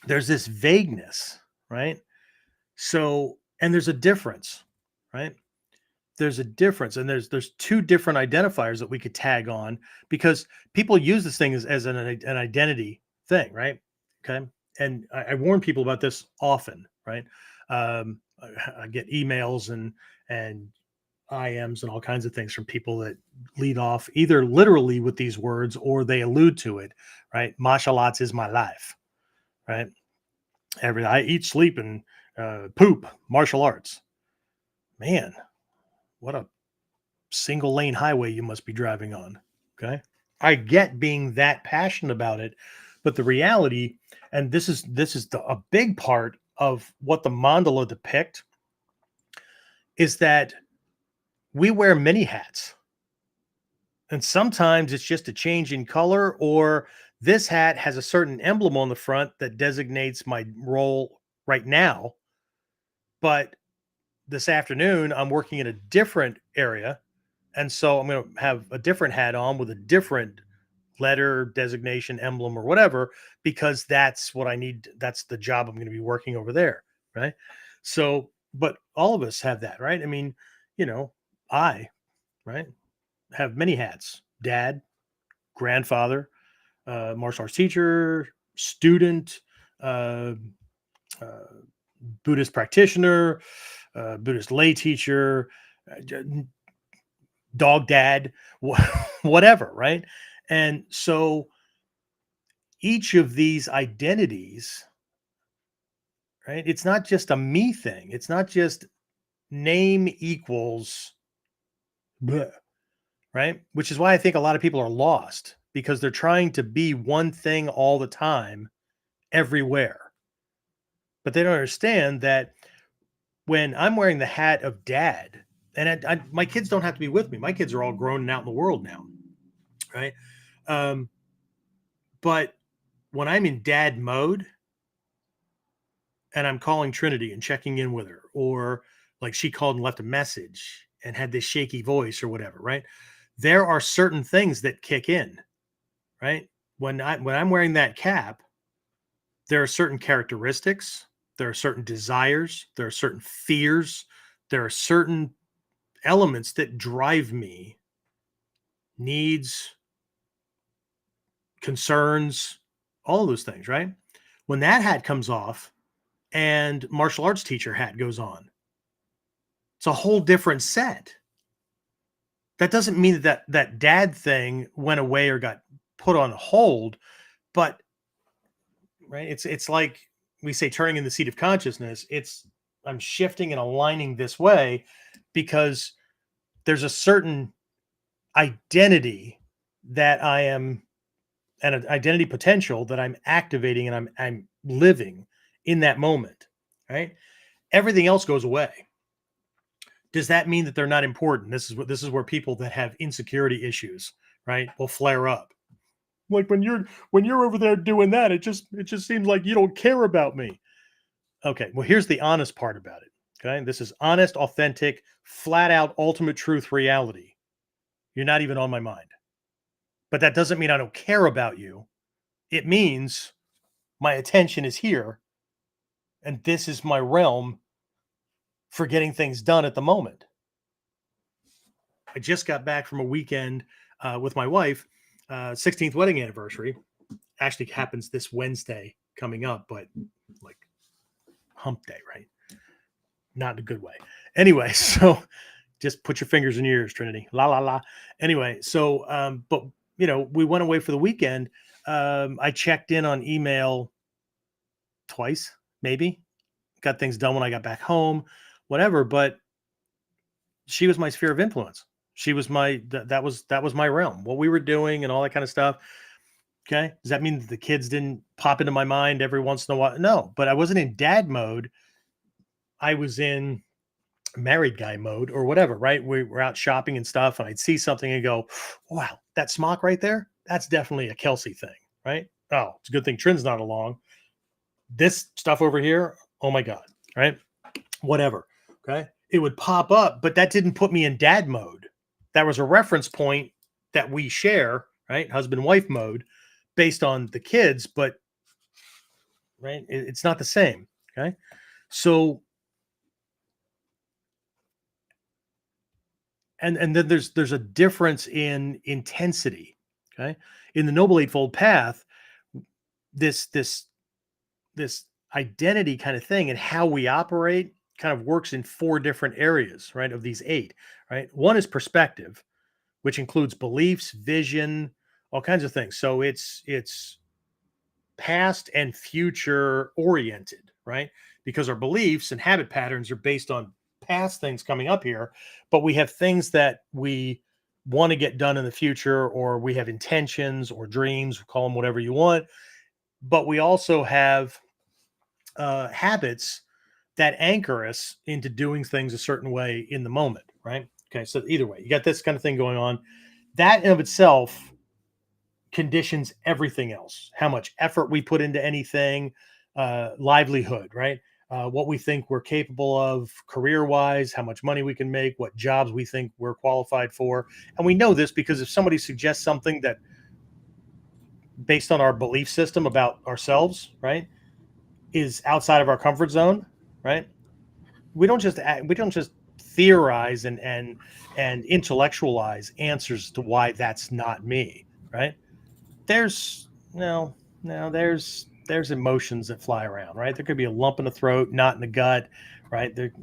there's this vagueness, right? So, and there's a difference, right? There's a difference, and there's two different identifiers that we could tag on, because people use this thing as an identity thing, right? Okay. And I warn people about this often, right? I get emails and IMs and all kinds of things from people that lead off either literally with these words or they allude to it, right? Martial arts is my life, right? I eat, sleep, and poop martial arts. Man, what a single lane highway you must be driving on. Okay. I get being that passionate about it, but the reality, and a big part of what the mandala depict, is that we wear many hats. And sometimes it's just a change in color, or this hat has a certain emblem on the front that designates my role right now. But this afternoon, I'm working in a different area. And so I'm going to have a different hat on with a different letter, designation, emblem, or whatever, because that's what I need. That's the job I'm going to be working over there. Right. So, but all of us have that, right? I mean, you know, right, have many hats: dad, grandfather, martial arts teacher, student, uh, uh, Buddhist practitioner, Buddhist lay teacher, dog dad, whatever, right? And so each of these identities, right? It's not just a me thing. It's not just name equals, bleh, right? Which is why I think a lot of people are lost, because they're trying to be one thing all the time, everywhere. But they don't understand that when I'm wearing the hat of dad, and my kids don't have to be with me. My kids are all grown and out in the world now, right? Um, but when I'm in dad mode and I'm calling Trinity and checking in with her, or like she called and left a message and had this shaky voice or whatever, right? There are certain things that kick in, right? When I'm wearing that cap, there are certain characteristics, there are certain desires, there are certain fears, there are certain elements that drive me, needs, concerns, all of those things, right? When that hat comes off and martial arts teacher hat goes on, it's a whole different set. That doesn't mean that dad thing went away or got put on hold, but right, it's like we say turning in the seat of consciousness. It's I'm shifting and aligning this way because there's a certain identity that I am, and an identity potential that I'm activating, and I'm living in that moment, right? Everything else goes away. Does that mean that they're not important? This is where people that have insecurity issues, right, will flare up. Like when you're over there doing that, it just seems like you don't care about me. Okay, well, here's the honest part about it. Okay, this is honest, authentic, flat out, ultimate truth reality. You're not even on my mind. But that doesn't mean I don't care about you. It means my attention is here, and this is my realm for getting things done at the moment. I just got back from a weekend with my wife, 16th wedding anniversary. Actually happens this Wednesday coming up, but like hump day, right? Not in a good way. Anyway, so just put your fingers in your ears, Trinity. La la la. Anyway, so but we went away for the weekend. I checked in on email twice, maybe. Got things done when I got back home, whatever. But she was my sphere of influence. She was that was my realm. What we were doing and all that kind of stuff. Okay. Does that mean that the kids didn't pop into my mind every once in a while? No, but I wasn't in dad mode. I was in married guy mode or whatever, right? We were out shopping and stuff, and I'd see something and go, wow, that smock right there, that's definitely a Kelsey thing, right? Oh, it's a good thing Trin's not along. This stuff over here, oh my God, right? Whatever, okay? It would pop up, but that didn't put me in dad mode. That was a reference point that we share, right? Husband-wife mode based on the kids, but right, it's not the same, okay? So and then there's a difference in intensity, okay? In the Noble Eightfold Path, this identity kind of thing and how we operate kind of works in 4 different areas, right? Of these 8, right? One is perspective, which includes beliefs, vision, all kinds of things. So it's past and future oriented, right? Because our beliefs and habit patterns are based on past things coming up here, but we have things that we want to get done in the future, or we have intentions or dreams, call them whatever you want. But we also have habits that anchor us into doing things a certain way in the moment, right? Okay, so either way, you got this kind of thing going on. That in of itself conditions everything else. How much effort we put into anything, livelihood, right? What we think we're capable of career-wise, how much money we can make, what jobs we think we're qualified for. And we know this because if somebody suggests something that based on our belief system about ourselves, right, is outside of our comfort zone, right? We don't just theorize and intellectualize answers to why that's not me, right? There's emotions that fly around, right? There could be a lump in the throat, knot in the gut, right? They're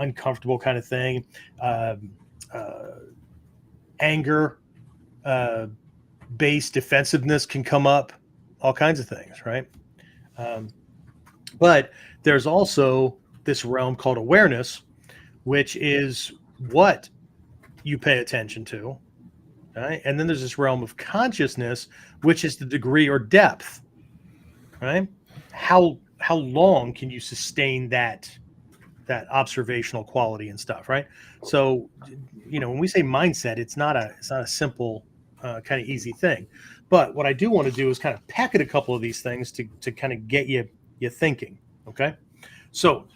uncomfortable kind of thing. Anger, base defensiveness can come up, all kinds of things, right? But there's also this realm called awareness, which is what you pay attention to. Right? And then there's this realm of consciousness, which is the degree or depth. Right? How long can you sustain that observational quality and stuff, right? So, when we say mindset, it's not a simple kind of easy thing. But what I do want to do is kind of packet a couple of these things to kind of get you thinking. Okay, so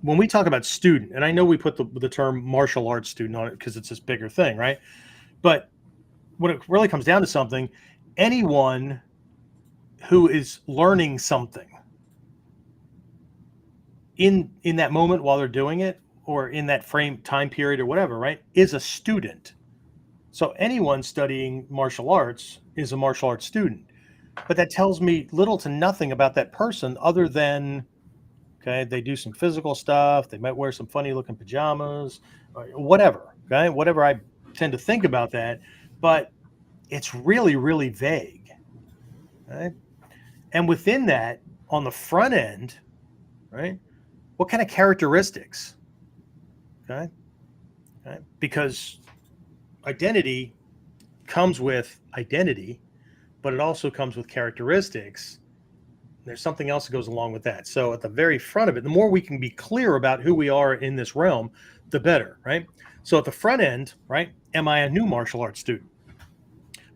when we talk about student, and I know we put the term martial arts student on it because it's this bigger thing, right? But when it really comes down to something, anyone who is learning something in that moment while they're doing it, or in that time period or whatever, right, is a student. So anyone studying martial arts is a martial arts student. But that tells me little to nothing about that person other than, okay, they do some physical stuff. They might wear some funny looking pajamas, or whatever. Okay, whatever I tend to think about that, but it's really, really vague. Right? And within that, on the front end, right, what kind of characteristics? Okay, because identity comes with identity, but it also comes with characteristics. There's something else that goes along with that. So at the very front of it, the more we can be clear about who we are in this realm, the better, right? So at the front end, right, am I a new martial arts student?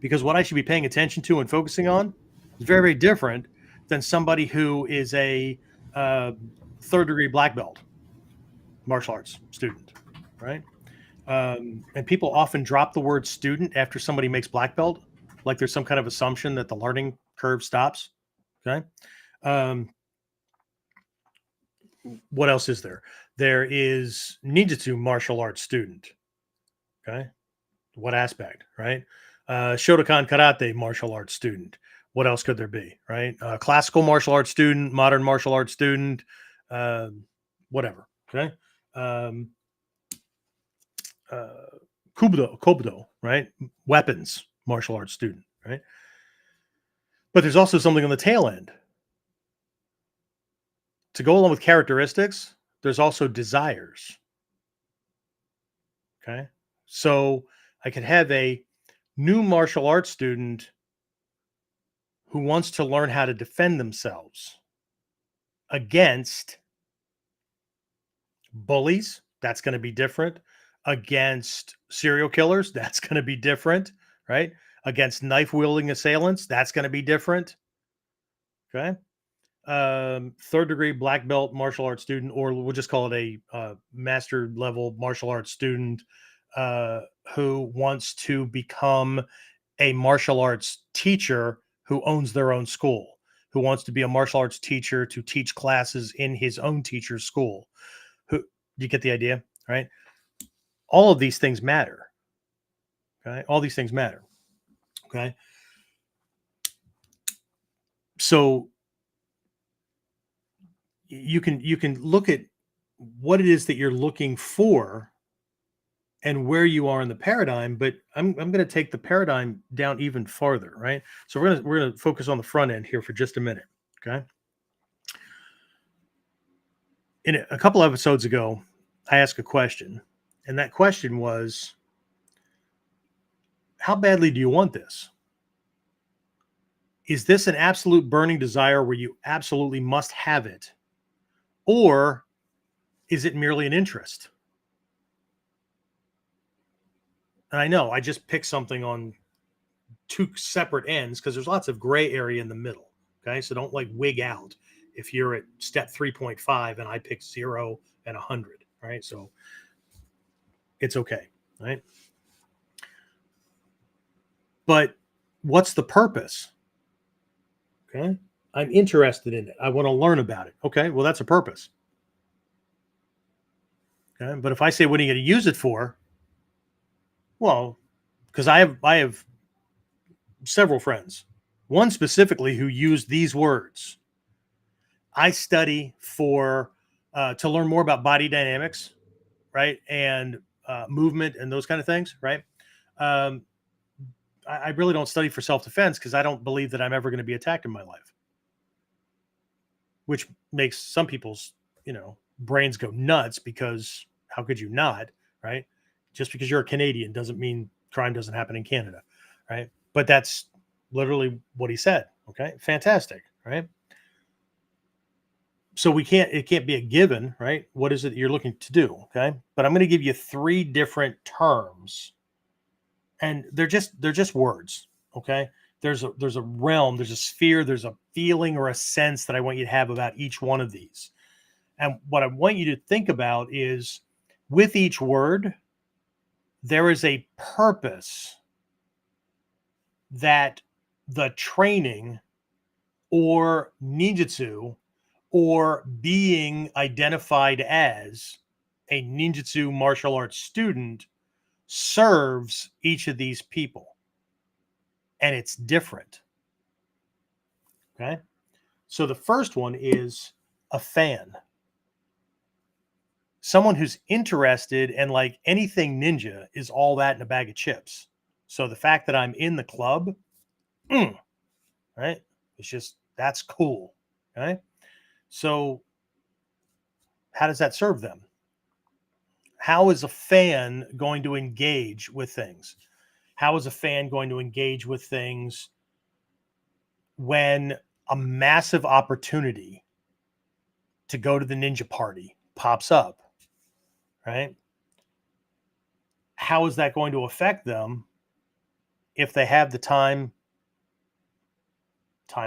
Because what I should be paying attention to and focusing on is very, very different than somebody who is a uh, third degree black belt martial arts student, right? And people often drop the word student after somebody makes black belt, like there's some kind of assumption that the learning curve stops. Okay. Um, what else is there? There is ninjutsu martial arts student. Okay. What aspect, right? Shotokan karate martial arts student. What else could there be, right? Classical martial arts student, modern martial arts student, uh, whatever. Okay. Um, Kobudo, right? Weapons martial arts student, right? But there's also something on the tail end. To go along with characteristics, there's also desires. Okay. So I could have a new martial arts student who wants to learn how to defend themselves against bullies. That's going to be different. Against serial killers. That's going to be different, right? Against knife wielding assailants. That's going to be different. Okay. Third degree black belt martial arts student, or we'll just call it a master level martial arts student who wants to become a martial arts teacher who owns their own school, who wants to be a martial arts teacher to teach classes in his own teacher's school. Who, you get the idea, right? All of these things matter. Okay. All these things matter. Okay. So you can look at what it is that you're looking for and where you are in the paradigm, but I'm going to take the paradigm down even farther, right? So we're going to focus on the front end here for just a minute, okay? In a couple episodes ago, I asked a question, and that question was, how badly do you want this? Is this an absolute burning desire where you absolutely must have it? Or is it merely an interest? And I know I just picked something on two separate ends because there's lots of gray area in the middle. Okay. So don't like wig out if you're at step 3.5 and I pick 0 and 100. Right. So it's okay. Right. But what's the purpose? Okay. I'm interested in it. I want to learn about it. Okay. Well, that's a purpose. Okay. But if I say, what are you going to use it for? Well, because I have several friends, one specifically who used these words. I study for to learn more about body dynamics, right, and movement and those kind of things, right. Um, I really don't study for self-defense because I don't believe that I'm ever going to be attacked in my life, which makes some people's brains go nuts because how could you not, right? Just because you're a Canadian doesn't mean crime doesn't happen in Canada, right? But that's literally what he said. Okay, fantastic, right? So it can't be a given, right? What is it you're looking to do? Okay, but I'm going to give you 3 different terms, and they're just words. Okay, there's a realm, there's a sphere, there's a feeling or a sense that I want you to have about each one of these. And what I want you to think about is with each word, there is a purpose that the training or ninjutsu or being identified as a ninjutsu martial arts student serves each of these people. And it's different. Okay. So the first one is a fan. Someone who's interested and like anything ninja is all that in a bag of chips. So the fact that I'm in the club, right? It's just, that's cool. Okay. So how does that serve them? How is a fan going to engage with things? How is a fan going to engage with things when a massive opportunity to go to the ninja party pops up, right? how is that going to affect them if they have the time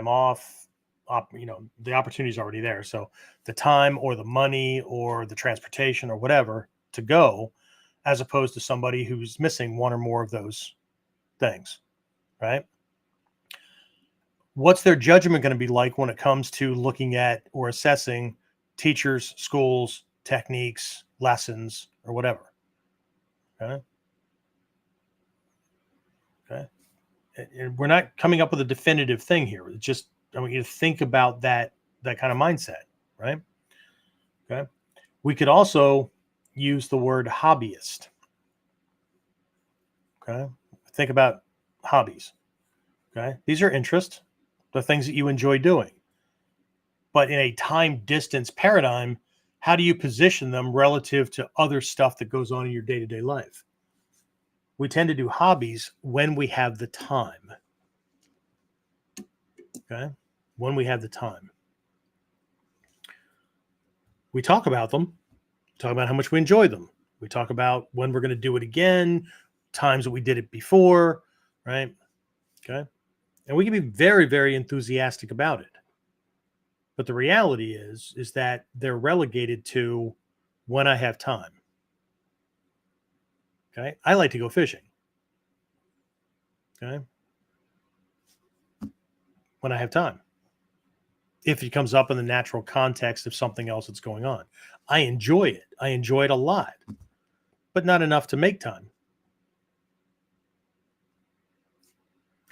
off, the opportunity is already there. So the time or the money or the transportation or whatever to go, as opposed to somebody who's missing one or more of those things, right? What's their judgment going to be like when it comes to looking at or assessing teachers, schools, techniques, lessons, or whatever? Okay. Okay. And we're not coming up with a definitive thing here. It's just, I want you to think about that kind of mindset, right? Okay. We could also use the word hobbyist. Okay. Think about hobbies. Okay. These are interests, the things that you enjoy doing. But in a time distance paradigm, how do you position them relative to other stuff that goes on in your day-to-day life? We tend to do hobbies when we have the time. Okay. When we have the time. We talk about them, talk about how much we enjoy them. We talk about when we're going to do it again, times that we did it before, right? Okay. And we can be very, very enthusiastic about it. But the reality is that they're relegated to when I have time. Okay. I like to go fishing. Okay. When I have time. If it comes up in the natural context of something else that's going on. I enjoy it. I enjoy it a lot, but not enough to make time.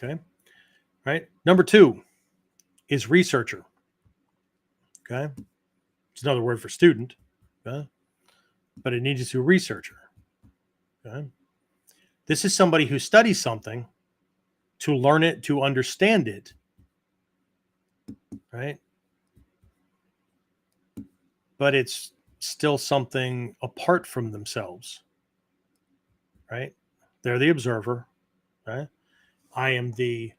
Okay. Right. Number 2 is researcher. Okay. It's another word for student. Okay. But it needs to researcher. Okay. This is somebody who studies something to learn it, to understand it. Right. But it's still something apart from themselves. Right. They're the observer. Right. I am the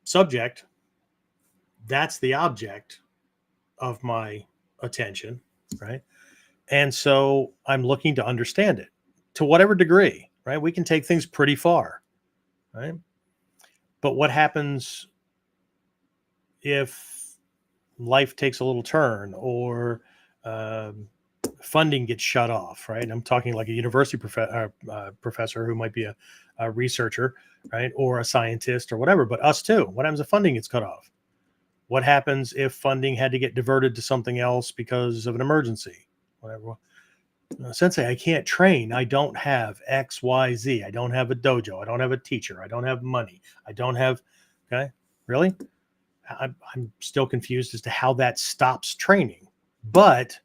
subject. That's the object of my attention, right? And so I'm looking to understand it to whatever degree, right? We can take things pretty far, right? But what happens if life takes a little turn or funding gets shut off, right? And I'm talking like a university professor who might be a researcher, right? Or a scientist or whatever, but us too. What happens if funding gets cut off? What happens if funding had to get diverted to something else because of an emergency? Whatever. Sensei, I can't train. I don't have X, Y, Z. I don't have a dojo. I don't have a teacher. I don't have money. I don't have. Okay. Really? I'm still confused as to how that stops training. But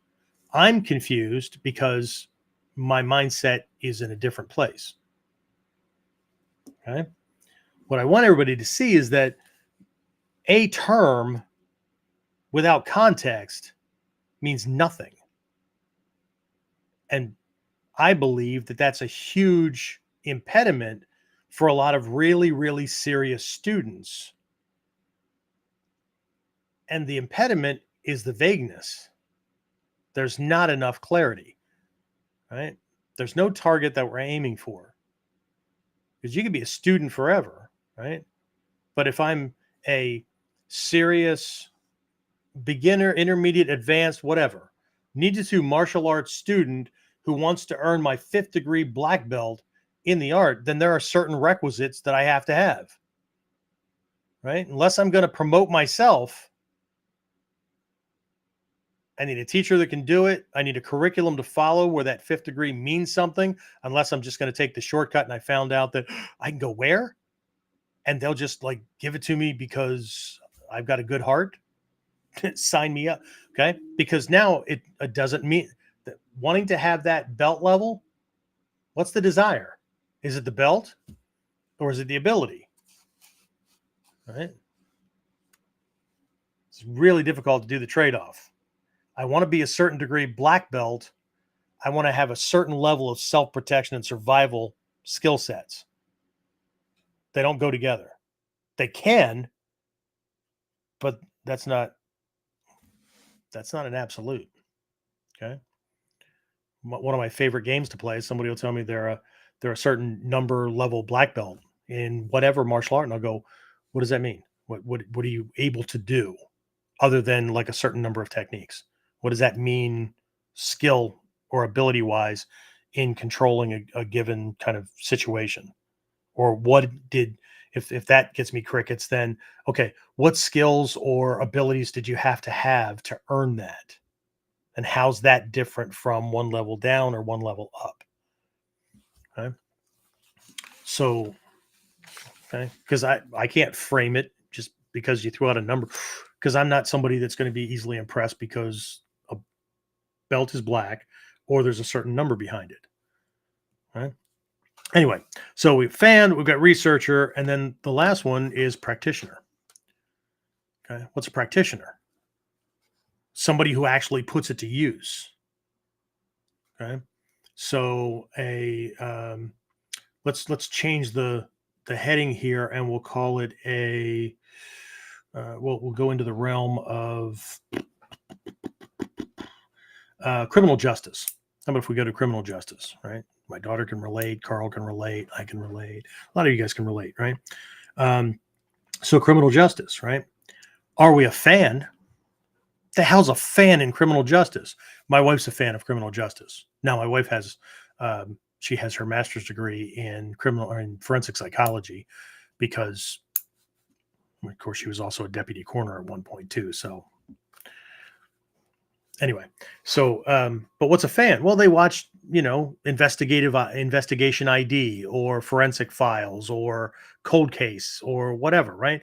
I'm confused because my mindset is in a different place. Okay. What I want everybody to see is that a term without context means nothing. And I believe that that's a huge impediment for a lot of really, really serious students. And the impediment is the vagueness. There's not enough clarity, right? There's no target that we're aiming for. Because you can be a student forever, right? But if I'm a serious beginner, intermediate, advanced, whatever, ninjutsu martial arts student who wants to earn my 5th degree black belt in the art, then there are certain requisites that I have to have, right? Unless I'm going to promote myself, I need a teacher that can do it. I need a curriculum to follow where that 5th degree means something, unless I'm just going to take the shortcut and I found out that I can go where? And they'll just like give it to me because I've got a good heart. Sign me up. Okay. Because now it doesn't mean that wanting to have that belt level. What's the desire? Is it the belt or is it the ability? Right. It's really difficult to do the trade-off. I want to be a certain degree black belt. I want to have a certain level of self-protection and survival skill sets. They don't go together. They can, but that's not an absolute. Okay. one of my favorite games to play. Somebody will tell me they're a certain number level black belt in whatever martial art, and I'll go, what does that mean? What are you able to do other than like a certain number of techniques? What does that mean, skill or ability wise, in controlling a given kind of situation? Or what did, if that gets me crickets, then okay, what skills or abilities did you have to earn that? And how's that different from one level down or one level up? Okay. So, okay, because I can't frame it just because you threw out a number, because I'm not somebody that's going to be easily impressed because a belt is black or there's a certain number behind it. Right. Anyway, so we've got researcher, and then the last one is practitioner. Okay. What's a practitioner? Somebody who actually puts it to use. Okay. So let's change the heading here, and we'll call it we'll go into the realm of criminal justice. How about if we go to criminal justice, right? My daughter can relate, Carl can relate, I can relate, a lot of you guys can relate, right? So criminal justice, right? Are we a fan? The hell's a fan in criminal justice? My wife's a fan of criminal justice. Now, my wife has she has her master's degree in forensic psychology, because of course she was also a deputy coroner at one point too. So anyway, but what's a fan? Well, they watch, investigation ID or forensic files or cold case or whatever, right?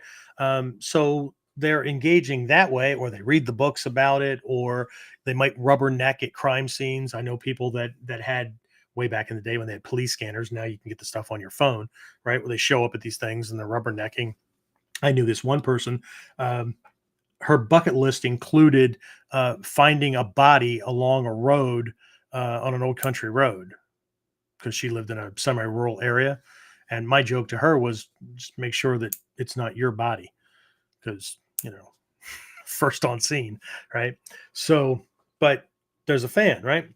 So they're engaging that way, or they read the books about it, or they might rubberneck at crime scenes. I know people that had, way back in the day when they had police scanners. Now you can get the stuff on your phone, right? Where they show up at these things and they're rubbernecking. I knew this one person, her bucket list included finding a body along a road, on an old country road, because she lived in a semi-rural area. And my joke to her was, just make sure that it's not your body, because, first on scene, right? So, but there's a fan, right?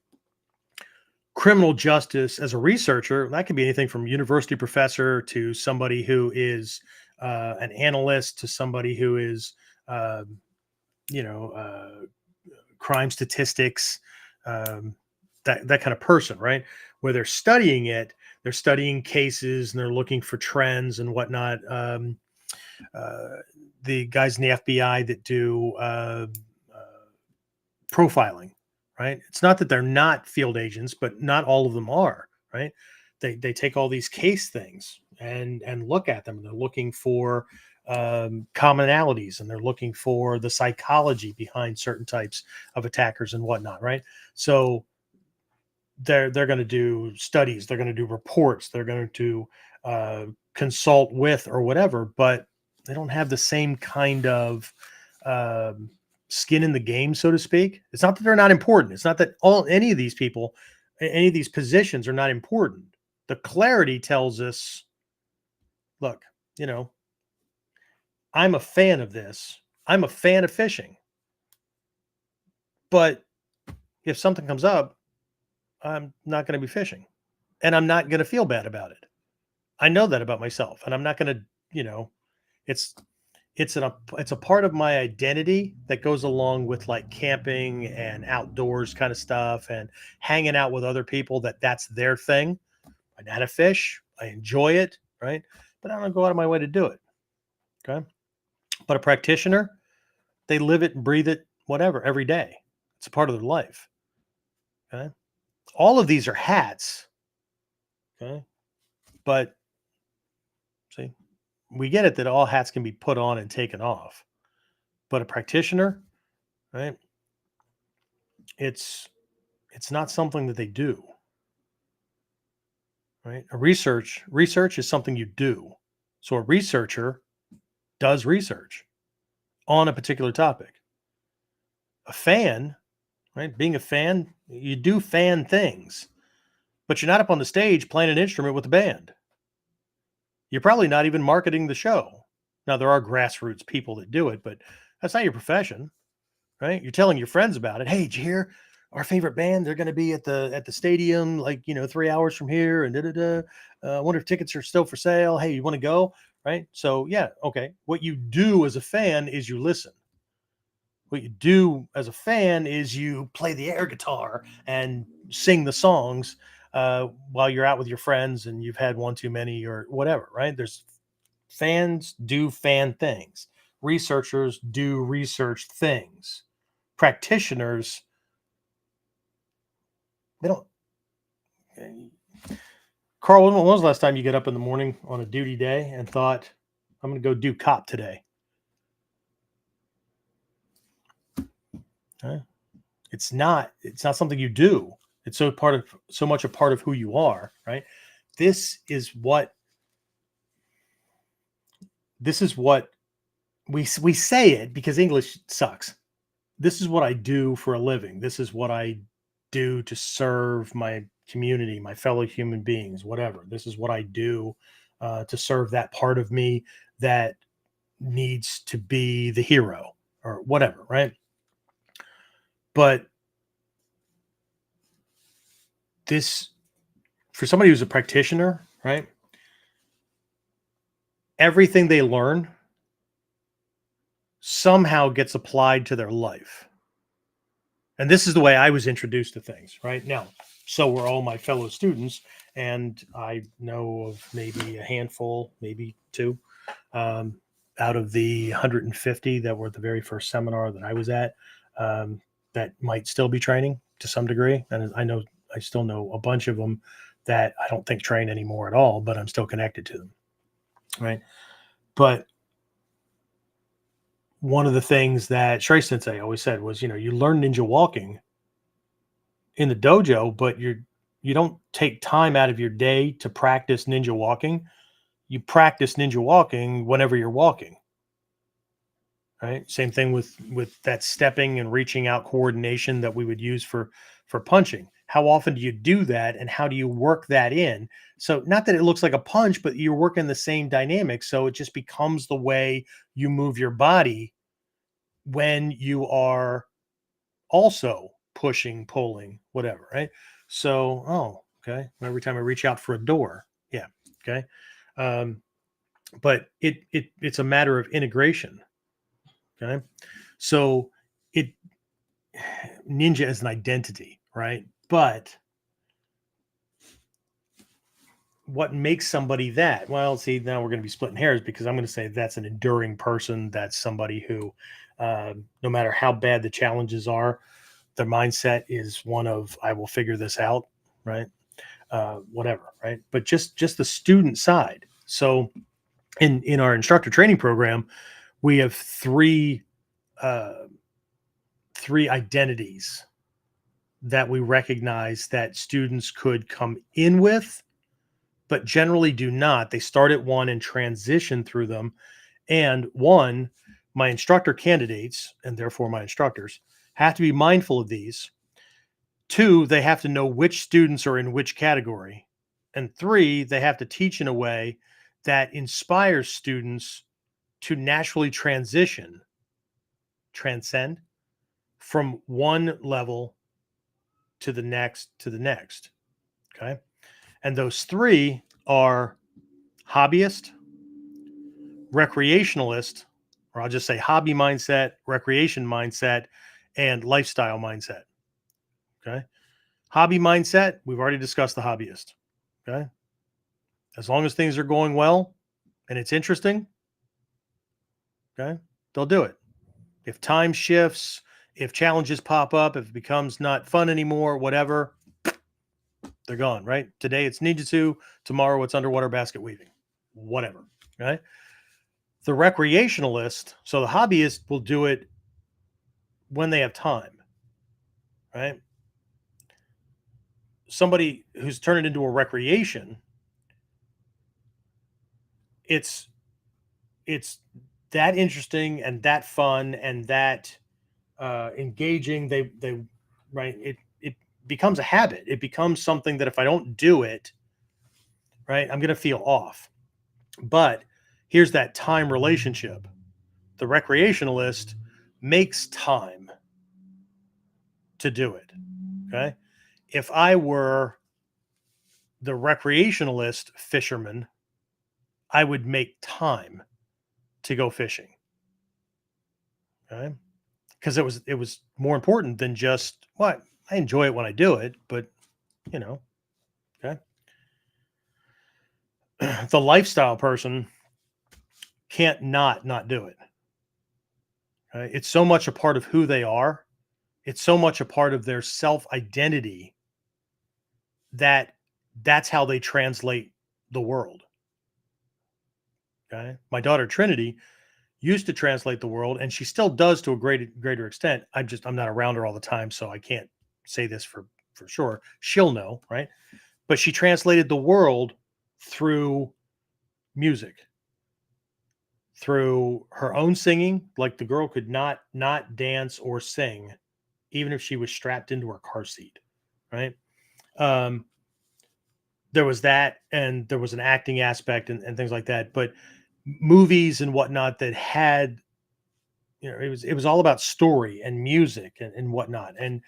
Criminal justice as a researcher, that could be anything from university professor to somebody who is an analyst, to somebody who is, crime statistics, that kind of person, right? Where they're studying it, they're studying cases and they're looking for trends and whatnot. The guys in the FBI that do profiling, right? It's not that they're not field agents, but not all of them are, right? They take all these case things and look at them, and they're looking for commonalities, and they're looking for the psychology behind certain types of attackers and whatnot, right? So they're going to do studies, they're going to do reports, they're going to consult with or whatever, but they don't have the same kind of skin in the game, so to speak. It's not that they're not important. It's not that any of these people, any of these positions are not important. The clarity tells us, look, I'm a fan of this. I'm a fan of fishing. But if something comes up, I'm not going to be fishing, and I'm not going to feel bad about it. I know that about myself, and I'm not going to, it's a part of my identity that goes along with like camping and outdoors kind of stuff and hanging out with other people, that's their thing. I know how to fish. I enjoy it. Right. But I don't go out of my way to do it. Okay. But a practitioner, they live it and breathe it, whatever, every day. It's a part of their life. Okay. All of these are hats. Okay. But see, we get it that all hats can be put on and taken off, but a practitioner, right? It's not something that they do, right? Research is something you do. So a researcher does research on a particular topic. A fan, right? Being a fan, you do fan things, but you're not up on the stage playing an instrument with a band. You're probably not even marketing the show. Now, there are grassroots people that do it, but that's not your profession, right? You're telling your friends about it. Hey, did you hear? our favorite band, they're going to be at the stadium, like, 3 hours from here, and I wonder if tickets are still for sale. Hey, you want to go? Right. So yeah, okay. What you do as a fan is you listen. What you do as a fan is you play the air guitar and sing the songs while you're out with your friends and you've had one too many or whatever, right? There's fans do fan things. Researchers do research things. Practitioners, they don't. Carl, when was the last time you get up in the morning on a duty day and thought, I'm going to go do cop today? Huh? It's not something you do. It's so much a part of who you are, right? This is what we say it because English sucks. This is what I do for a living. This is what I do to serve my community, my fellow human beings, whatever. This is what I do to serve that part of me that needs to be the hero or whatever, right? But this, for somebody who's a practitioner, right? Everything they learn somehow gets applied to their life. And this is the way I was introduced to things, right? Now, so were all my fellow students. And I know of maybe a handful, maybe two, out of the 150 that were at the very first seminar that I was at, that might still be training to some degree. And I still know a bunch of them that I don't think train anymore at all, but I'm still connected to them, right? But one of the things that Shrey Sensei always said was, you learn ninja walking in the dojo, but you don't take time out of your day to practice ninja walking. You practice ninja walking whenever you're walking. Right? Same thing with that stepping and reaching out coordination that we would use for punching. How often do you do that, and how do you work that in? So not that it looks like a punch, but you're working the same dynamic, so it just becomes the way you move your body when you are also pushing, pulling, whatever, right? So, okay. Every time I reach out for a door, yeah, okay. But it's a matter of integration. Okay. So ninja is an identity, right? But what makes somebody that? Well, see, now we're going to be splitting hairs because I'm going to say that's an enduring person. That's somebody who, no matter how bad the challenges are, their mindset is one of, I will figure this out, right? Whatever, right? But just the student side. So in our instructor training program, we have three identities that we recognize that students could come in with, but generally do not. They start at one and transition through them. And one, my instructor candidates, and therefore my instructors, have to be mindful of these. Two, they have to know which students are in which category. And three, they have to teach in a way that inspires students to naturally transcend from one level to the next, okay? And those three are hobbyist, recreationalist, or I'll just say hobby mindset, recreation mindset, and lifestyle mindset, okay? Hobby mindset, we've already discussed the hobbyist, okay? As long as things are going well and it's interesting, okay, they'll do it. If time shifts, if challenges pop up, if it becomes not fun anymore, whatever, they're gone, right? Today it's ninjutsu, tomorrow it's underwater basket weaving, whatever, right? The recreationalist, so the hobbyist will do it when they have time, right? Somebody who's turned it into a recreation, it's that interesting and that fun and that engaging. They right, it becomes a habit. It becomes something that if I don't do it, right, I'm going to feel off. But here's that time relationship. The recreationalist makes time to do it. Okay. If I were the recreationalist fisherman, I would make time to go fishing. Okay. Because it was more important than just what I enjoy it when I do it, but you know, okay. The lifestyle person can't not do it. Right? It's so much a part of who they are. It's so much a part of their self identity that that's how they translate the world. Okay. My daughter Trinity used to translate the world, and she still does to a greater extent. I'm not around her all the time, so I can't say this for sure. She'll know, right? But she translated the world through music, through her own singing. Like the girl could not dance or sing, even if she was strapped into her car seat, right? Um, there was that, and there was an acting aspect and things like that. But movies and whatnot that had, it was all about story and music and whatnot. And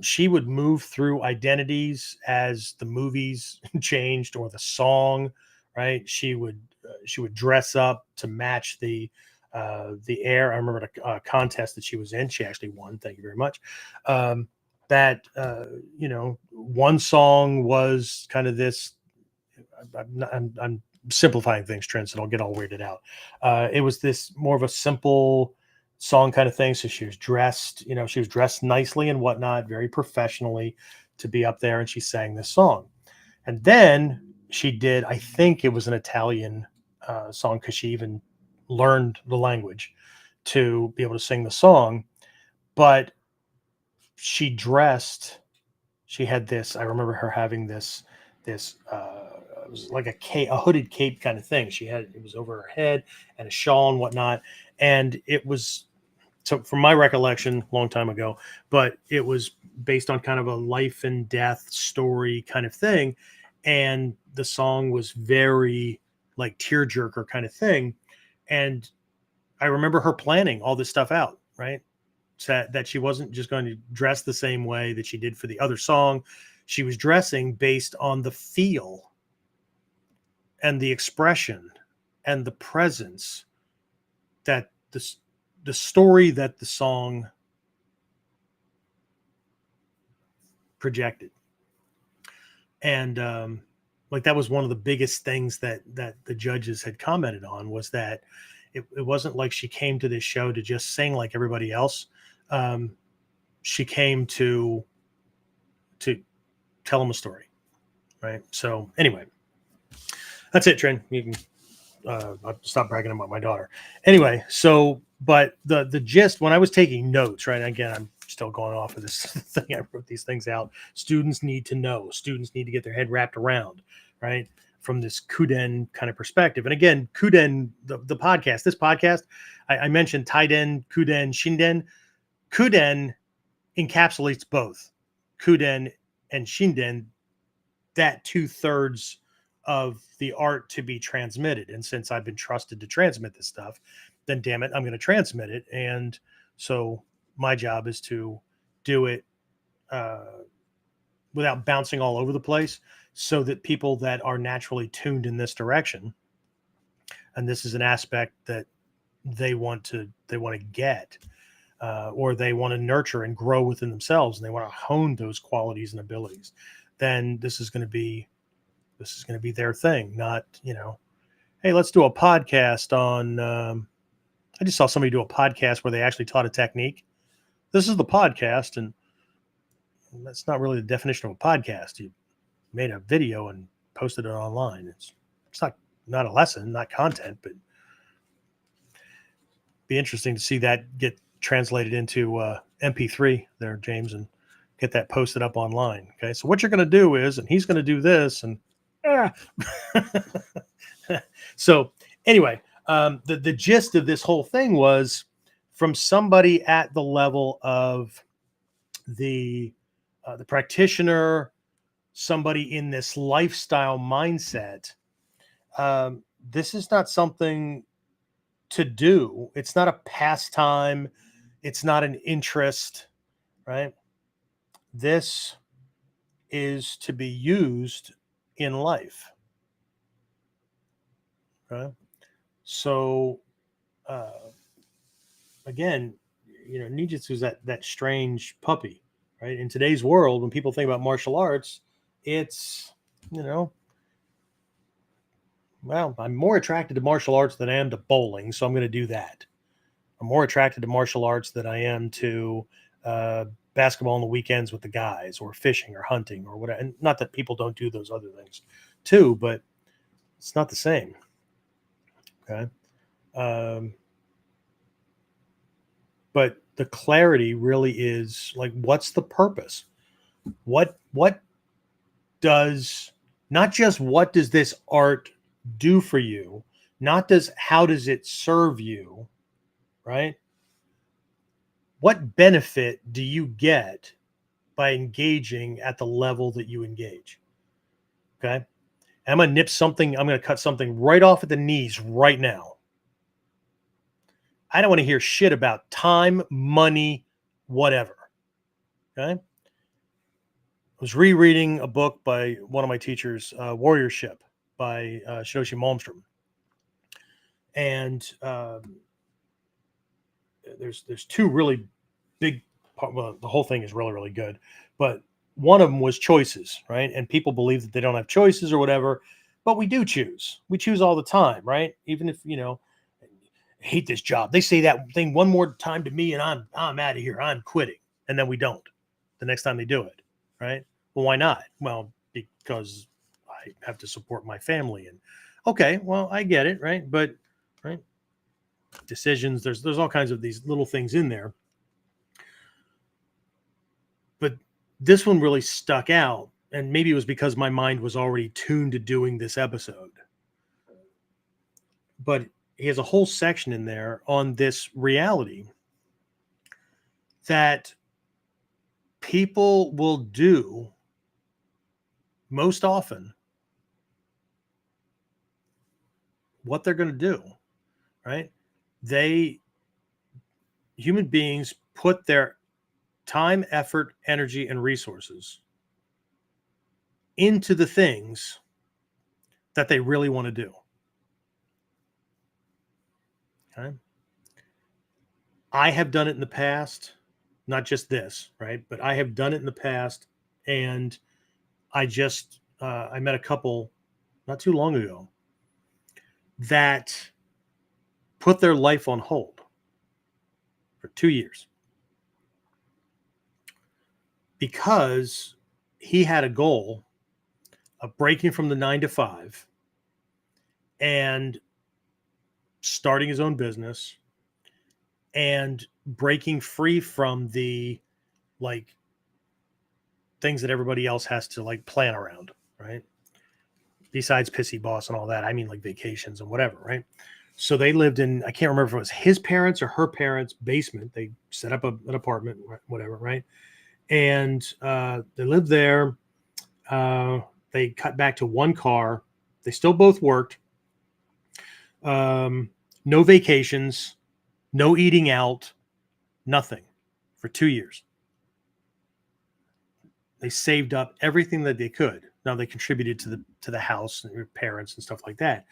she would move through identities as the movies changed or the song, right? She would dress up to match the air. I remember a contest that she was in. She actually won. Thank you very much. That one song was kind of this. I'm simplifying things, Trent, so don't get all weirded out. It was this more of a simple song kind of thing. So she was dressed nicely and whatnot, very professionally to be up there, and she sang this song. And then she did, I think it was an Italian song because she even learned the language to be able to sing the song. But she dressed, she had this, I remember her having this it was like a hooded cape kind of thing. It was over her head and a shawl and whatnot. And it was, so from my recollection, long time ago, but it was based on kind of a life and death story kind of thing. And the song was very like tearjerker kind of thing. And I remember her planning all this stuff out, right? So that she wasn't just going to dress the same way that she did for the other song. She was dressing based on the feel and the expression and the presence that the story that the song projected. And like that was one of the biggest things that the judges had commented on, was that it wasn't like she came to this show to just sing like everybody else. She came to tell them a story, right? So anyway, that's it, Trent. You can I'll stop bragging about my daughter. Anyway, so but the gist, when I was taking notes, right? Again, I'm still going off of this thing. I wrote these things out. Students need to know. Students need to get their head wrapped around, right? From this KUDEN kind of perspective. And again, KUDEN, the podcast, this podcast, I mentioned Taiden, KUDEN, Shinden. KUDEN encapsulates both KUDEN and Shinden, that 2/3 of the art to be transmitted. And since I've been trusted to transmit this stuff, then damn it, I'm going to transmit it. And so my job is to do it without bouncing all over the place, so that people that are naturally tuned in this direction, and this is an aspect that they want to get, or they want to nurture and grow within themselves, and they want to hone those qualities and abilities, then this is going to be their thing. Not, hey, let's do a podcast on I just saw somebody do a podcast where they actually taught a technique. This is the podcast, and that's not really the definition of a podcast. You made a video and posted it online. It's not a lesson, not content, but be interesting to see that get translated into MP3 there, James, and get that posted up online. Okay, so what you're going to do is, and he's going to do this, and so anyway, the gist of this whole thing was from somebody at the level of the practitioner, somebody in this lifestyle mindset. This is not something to do. It's not a pastime. It's not an interest, right? This is to be used in life. Okay. So, uh, again, ninjutsu is that strange puppy, right? In today's world, when people think about martial arts, it's, well, I'm more attracted to martial arts than I am to bowling, so I'm going to do that. I'm more attracted to martial arts than I am to uh, basketball on the weekends with the guys, or fishing, or hunting, or whatever. And not that people don't do those other things too, but it's not the same. Okay. Um, but the clarity really is like, what's the purpose? What does, not just what does this art do for you, not how does it serve you, right? What benefit do you get by engaging at the level that you engage? Okay. I'm going to cut something right off at the knees right now. I don't want to hear shit about time, money, whatever. Okay. I was rereading a book by one of my teachers, Warriorship by Shinoshi Malmstrom. And there's two really big part. Well, the whole thing is really, really good. But one of them was choices, right? And people believe that they don't have choices or whatever, but we do choose. We choose all the time, right? Even if, I hate this job. They say that thing one more time to me and I'm out of here. I'm quitting. And then we don't the next time they do it, right? Well, why not? Well, because I have to support my family. And okay, well, I get it, right? But right, decisions, there's all kinds of these little things in there. But this one really stuck out, and maybe it was because my mind was already tuned to doing this episode. But he has a whole section in there on this reality that people will do most often what they're going to do, right? Human beings put their time, effort, energy, and resources into the things that they really want to do. Okay. I have done it in the past, not just this, right? But I have done it in the past, and I met a couple not too long ago that put their life on hold for 2 years because he had a goal of breaking from the 9 to 5 and starting his own business and breaking free from the things that everybody else has to plan around, right? Besides pissy boss and all that, I mean vacations and whatever, right? So they lived in, I can't remember if it was his parents or her parents' basement. They set up an apartment, whatever, right? And they lived there. They cut back to one car. They still both worked. No vacations, no eating out, nothing for 2 years. They saved up everything that they could. Now they contributed to the house and their parents and stuff like that.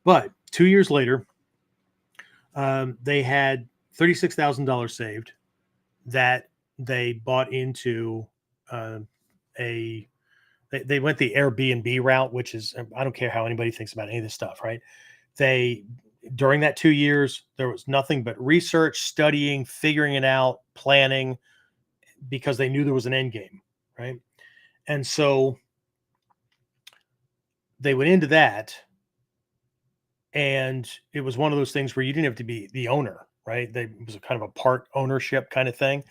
But 2 years later, they had $36,000 saved that they bought into they went the Airbnb route, which is, I don't care how anybody thinks about any of this stuff, right? During that 2 years, there was nothing but research, studying, figuring it out, planning, because they knew there was an end game, right? And so they went into that, and it was one of those things where you didn't have to be the owner, right? It was a kind of a part ownership kind of thing.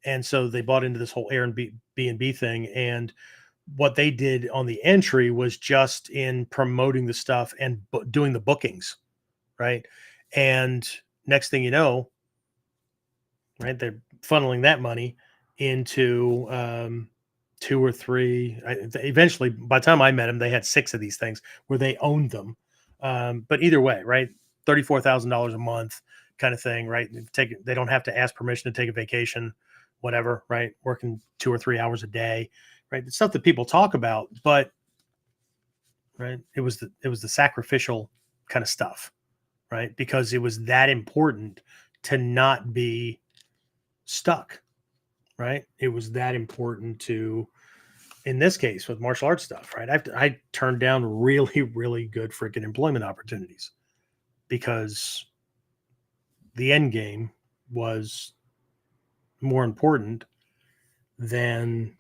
And so they bought into this whole Airbnb thing. And what they did on the entry was just in promoting the stuff and doing the bookings, right? And next thing you know, right, they're funneling that money into 2 or 3. Eventually, by the time I met them, they had 6 of these things where they owned them. But either way, right, $34,000 a month kind of thing, right? They don't have to ask permission to take a vacation. whatever, right? Working 2 or 3 hours a day, right? It's stuff that people talk about, but right, it was the sacrificial kind of stuff, right? Because it was that important to not be stuck, right? It was that important to, in this case, with martial arts stuff, right? I turned down really, really good freaking employment opportunities because the end game was more important than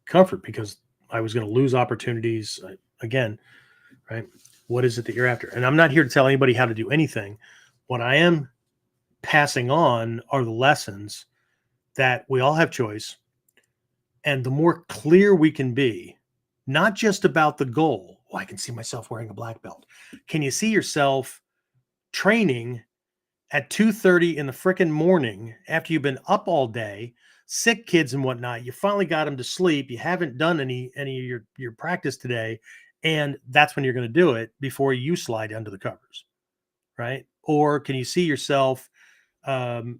comfort, because I was going to lose opportunities again, right? What is it that you're after? And I'm not here to tell anybody how to do anything. What I am passing on are the lessons that we all have choice. And the more clear we can be, not just about the goal. Oh, I can see myself wearing a black belt. Can you see yourself training at 2:30 in the frickin' morning after you've been up all day, sick kids and whatnot? You finally got them to sleep. You haven't done any of your practice today, and that's when you're going to do it before you slide under the covers, right? Or can you see yourself and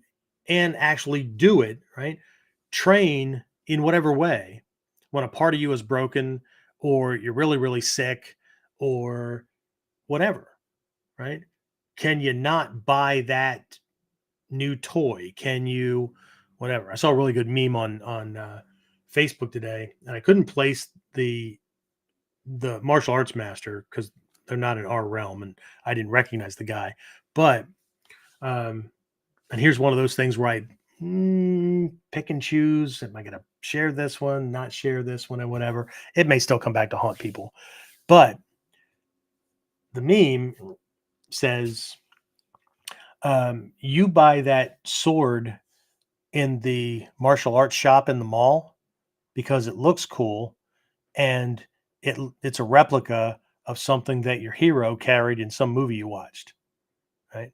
actually do it, right? Train in whatever way when a part of you is broken, or you're really, really sick, or whatever, right? Can you not buy that new toy? Can you, whatever? I saw a really good meme on Facebook today, and I couldn't place the martial arts master because they're not in our realm, and I didn't recognize the guy. But and here's one of those things where I pick and choose. Am I going to share this one, not share this one, and whatever? It may still come back to haunt people. But the meme says, you buy that sword in the martial arts shop in the mall because it looks cool, and it's a replica of something that your hero carried in some movie you watched, right?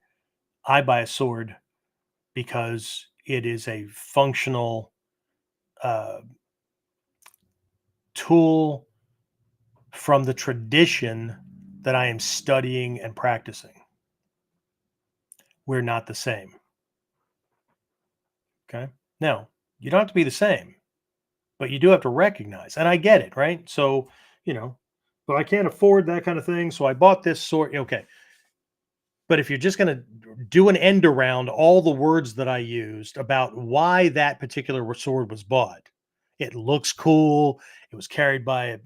I buy a sword because it is a functional tool from the tradition that I am studying and practicing. We're not the same. Okay. Now, you don't have to be the same, but you do have to recognize, and I get it, right? So, but I can't afford that kind of thing. So I bought this sword. Okay. But if you're just going to do an end around all the words that I used about why that particular sword was bought, it looks cool. It was carried by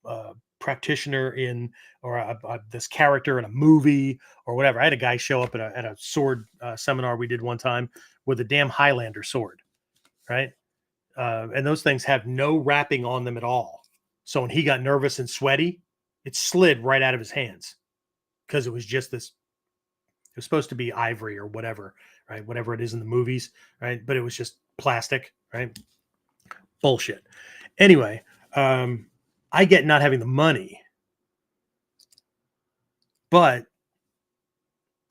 a practitioner in, or this character in a movie or whatever. I had a guy show up at a sword seminar we did one time with a damn Highlander sword, right? And those things have no wrapping on them at all. So when he got nervous and sweaty, it slid right out of his hands because it was just this. It was supposed to be ivory or whatever, right? Whatever it is in the movies, right? But it was just plastic, right? Bullshit. Anyway, I get not having the money, but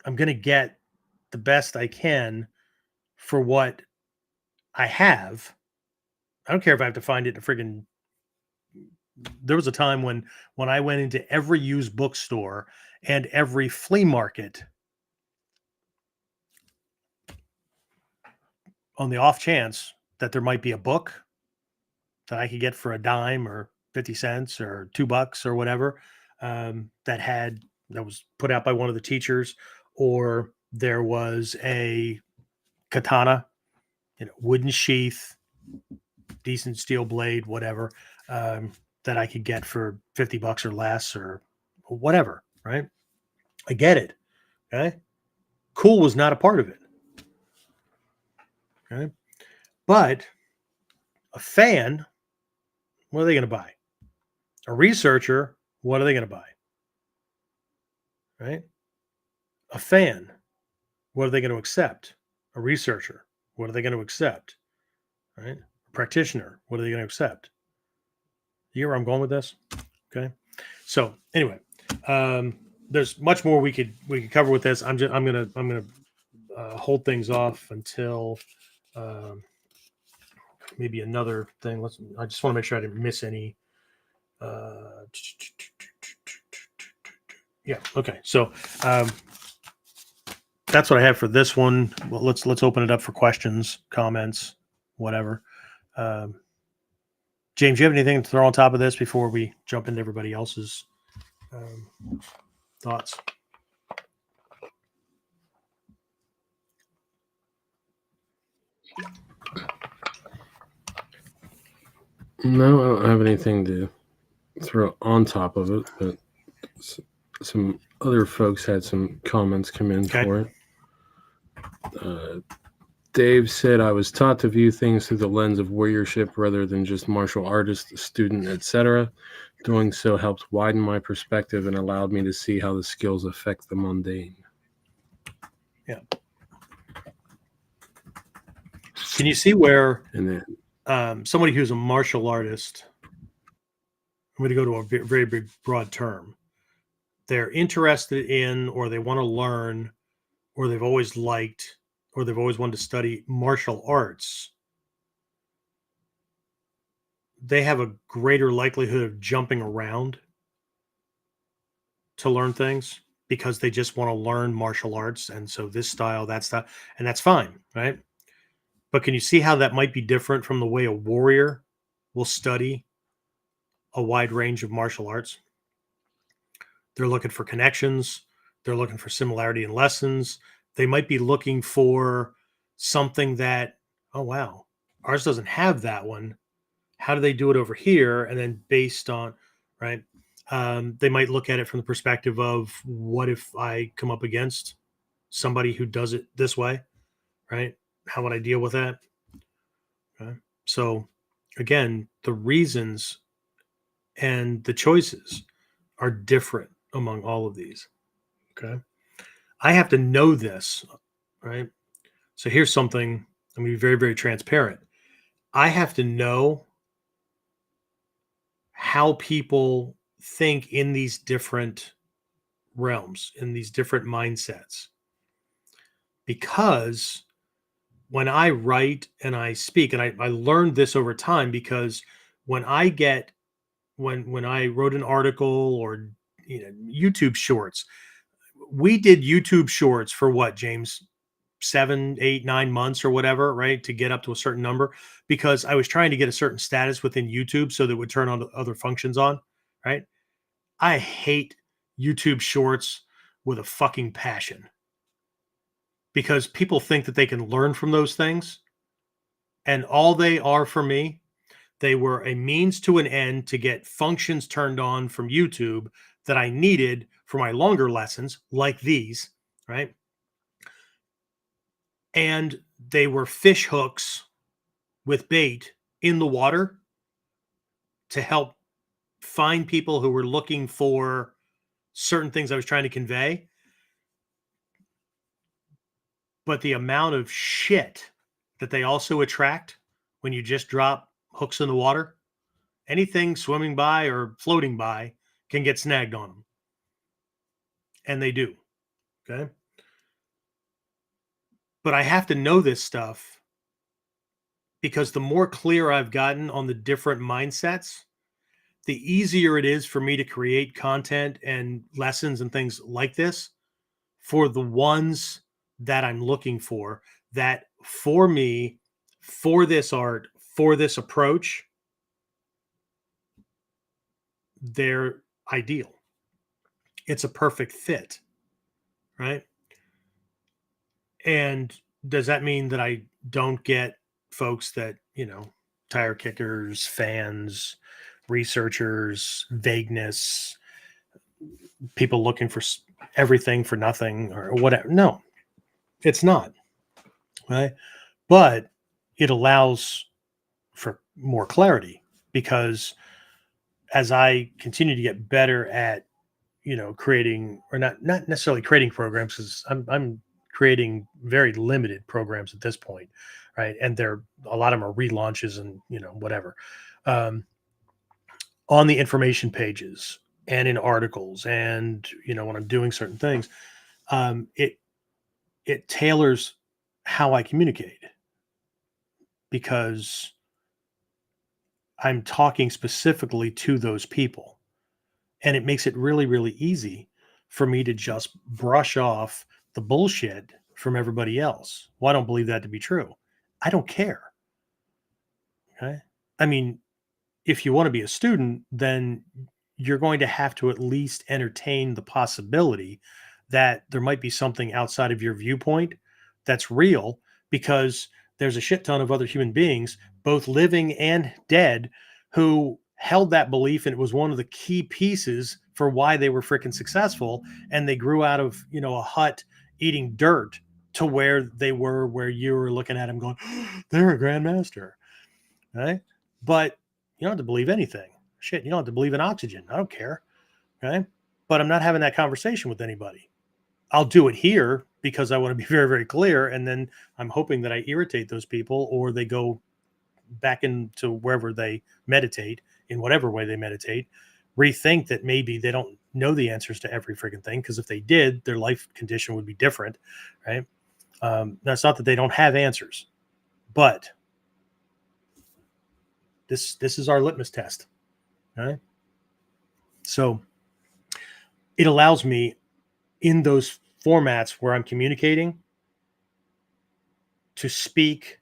I'm going to get the best I can for what I have. I don't care if I have to find it in a friggin'. There was a time when I went into every used bookstore and every flea market on the off chance that there might be a book that I could get for a dime or 50 cents or $2 or whatever, that was put out by one of the teachers, or there was a katana, wooden sheath, decent steel blade, whatever, that I could get for $50 or less or whatever, right? I get it. Okay. Cool was not a part of it. Okay. But a fan, what are they going to buy? A researcher, what are they going to buy? Right? A fan, what are they going to accept? A researcher, what are they going to accept? Right? A practitioner, what are they going to accept? You hear where I'm going with this? Okay. So anyway, there's much more we could cover with this. I'm gonna hold things off until maybe another thing. I just want to make sure I didn't miss any. Yeah. Okay. So that's what I have for this one. Well, let's open it up for questions, comments, whatever. James, you have anything to throw on top of this before we jump into everybody else's thoughts? No, I don't have anything to throw on top of it, but some other folks had some comments come in for it. Dave said, I was taught to view things through the lens of warriorship rather than just martial artist, student, etc. Doing so helped widen my perspective and allowed me to see how the skills affect the mundane. Yeah. Can you see where And then somebody who's a martial artist, I'm going to go to a very big, broad term, they're interested in, or they want to learn, or they've always liked, or they've always wanted to study martial arts, they have a greater likelihood of jumping around to learn things because they just want to learn martial arts. And so this style, that style, and that's fine, right? But can you see how that might be different from the way a warrior will study a wide range of martial arts? They're looking for connections. They're looking for similarity in lessons. They might be looking for something that, oh, wow, ours doesn't have that one. How do they do it over here? And then based on, right, they might look at it from the perspective of, what if I come up against somebody who does it this way, right? How would I deal with that? Okay. So again, the reasons and the choices are different among all of these. Okay. I have to know this, right? So here's something, I'm going to be very, very transparent. I have to know how people think in these different realms, in these different mindsets. Because when I write and I speak, and I learned this over time, because when I get, when I wrote an article or YouTube shorts, we did YouTube shorts for what, James, 7, 8, 9 months or whatever, right? To get up to a certain number, because I was trying to get a certain status within YouTube so that it would turn on other functions on, right? I hate YouTube shorts with a fucking passion, because people think that they can learn from those things. And all they are for me, they were a means to an end to get functions turned on from YouTube that I needed for my longer lessons, like these, right? And they were fish hooks with bait in the water to help find people who were looking for certain things I was trying to convey. But the amount of shit that they also attract when you just drop hooks in the water, anything swimming by or floating by can get snagged on them. And they do. Okay. But I have to know this stuff, because the more clear I've gotten on the different mindsets, the easier it is for me to create content and lessons and things like this for the ones that I'm looking for, that for me, for this art, for this approach, they're ideal. It's a perfect fit, right? And does that mean that I don't get folks that, tire kickers, fans, researchers, vagueness, people looking for everything for nothing or whatever? No, it's not, right? But it allows for more clarity, because as I continue to get better at, creating, or not necessarily creating programs, because I'm creating very limited programs at this point, right? And a lot of them are relaunches and whatever, on the information pages and in articles, and when I'm doing certain things, it tailors how I communicate, because I'm talking specifically to those people. And it makes it really, really easy for me to just brush off the bullshit from everybody else. Well, I don't believe that to be true. I don't care. Okay. I mean, if you want to be a student, then you're going to have to at least entertain the possibility that there might be something outside of your viewpoint that's real, because there's a shit ton of other human beings, both living and dead, who held that belief, and it was one of the key pieces for why they were freaking successful, and they grew out of, a hut eating dirt to where they were, where you were looking at them going, they're a grandmaster, right? But you don't have to believe anything. Shit, you don't have to believe in oxygen. I don't care. Okay. But I'm not having that conversation with anybody. I'll do it here because I want to be very, very clear. And then I'm hoping that I irritate those people, or they go back into wherever they meditate, in whatever way they meditate, rethink that maybe they don't know the answers to every freaking thing. Because if they did, their life condition would be different. Right. That's not that they don't have answers, but this is our litmus test. Right. So it allows me, in those formats where I'm communicating, to speak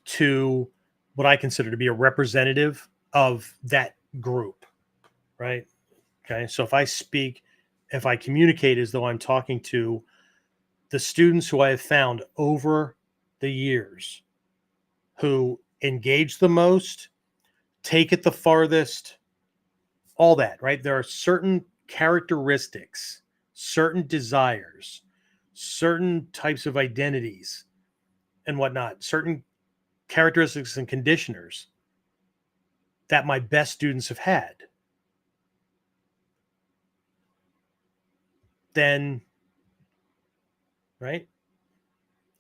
to what I consider to be a representative of that group. Right. Okay. So if I communicate as though I'm talking to the students who I have found over the years who engage the most, take it the farthest, all that, right? There are certain characteristics, certain desires, certain types of identities and whatnot, certain characteristics and conditioners that my best students have had. Then, right?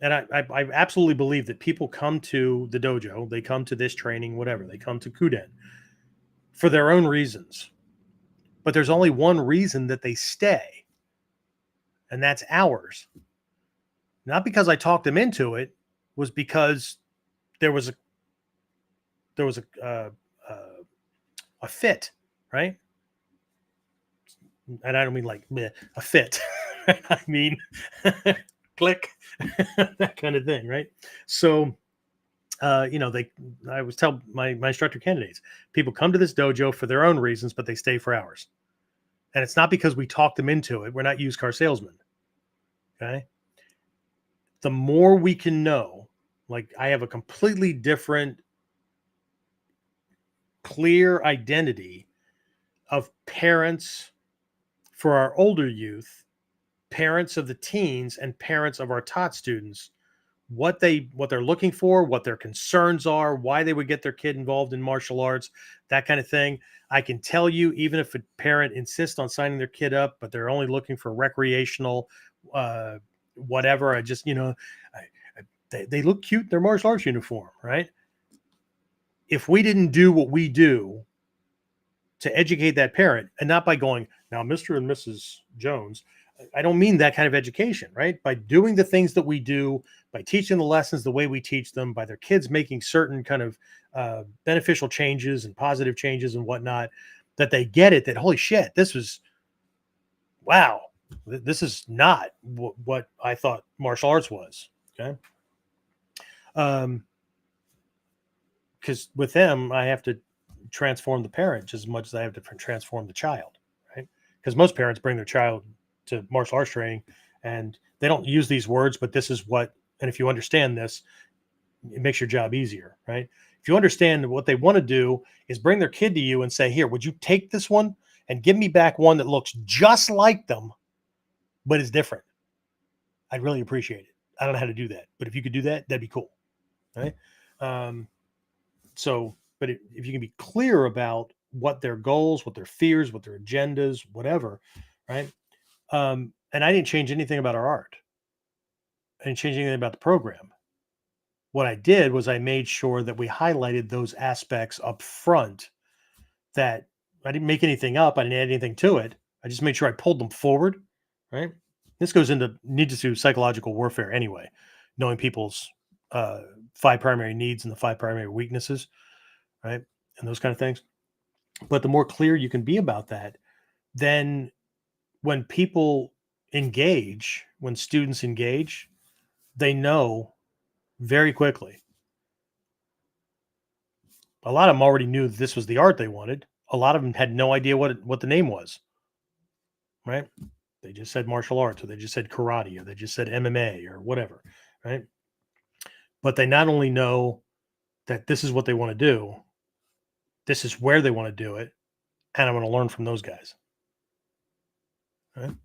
And I absolutely believe that people come to the dojo, they come to this training, whatever, they come to KUDEN for their own reasons. But there's only one reason that they stay, and that's ours. Not because I talked them into it, was because there was a fit, right? And I don't mean like a fit. I mean, click, that kind of thing, right? So, I was tell my instructor candidates, people come to this dojo for their own reasons, but they stay for hours. And it's not because we talk them into it. We're not used car salesmen. Okay. The more we can know, like I have a completely different, clear identity of parents for our older youth, parents of the teens, and parents of our tot students, what they're looking for, what their concerns are, why they would get their kid involved in martial arts, that kind of thing. I can tell you, even if a parent insists on signing their kid up, but they're only looking for recreational, whatever. They look cute in their martial arts uniform, right? If we didn't do what we do to educate that parent, and not by going, now, Mr. and Mrs. Jones, I don't mean that kind of education, right? By doing the things that we do, by teaching the lessons the way we teach them, by their kids making certain kind of beneficial changes and positive changes and whatnot, that they get it, that holy shit, this is not what I thought martial arts was. Okay. Because with them, I have to transform the parent just as much as I have to transform the child, right? Because most parents bring their child to martial arts training and they don't use these words, but this is what, and if you understand this, it makes your job easier, right? If you understand what they want to do is bring their kid to you and say, here, would you take this one and give me back one that looks just like them, but is different? I'd really appreciate it. I don't know how to do that, but if you could do that, that'd be cool. Right. But if you can be clear about what their goals, what their fears, what their agendas, whatever, right? And I didn't change anything about our art. I didn't change anything about the program. What I did was I made sure that we highlighted those aspects up front, that I didn't make anything up. I didn't add anything to it. I just made sure I pulled them forward, right? This goes into ninjutsu psychological warfare anyway, knowing people's 5 primary needs and the 5 primary weaknesses, right? And those kind of things. But the more clear you can be about that, then when people engage, when students engage, they know very quickly A lot of them already knew that this was the art they wanted. A lot of them had no idea what the name was, right? They just said martial arts, or they just said karate, or they just said MMA, or whatever, right? But they not only know that this is what they want to do, this is where they want to do it, and I want to learn from those guys. Right?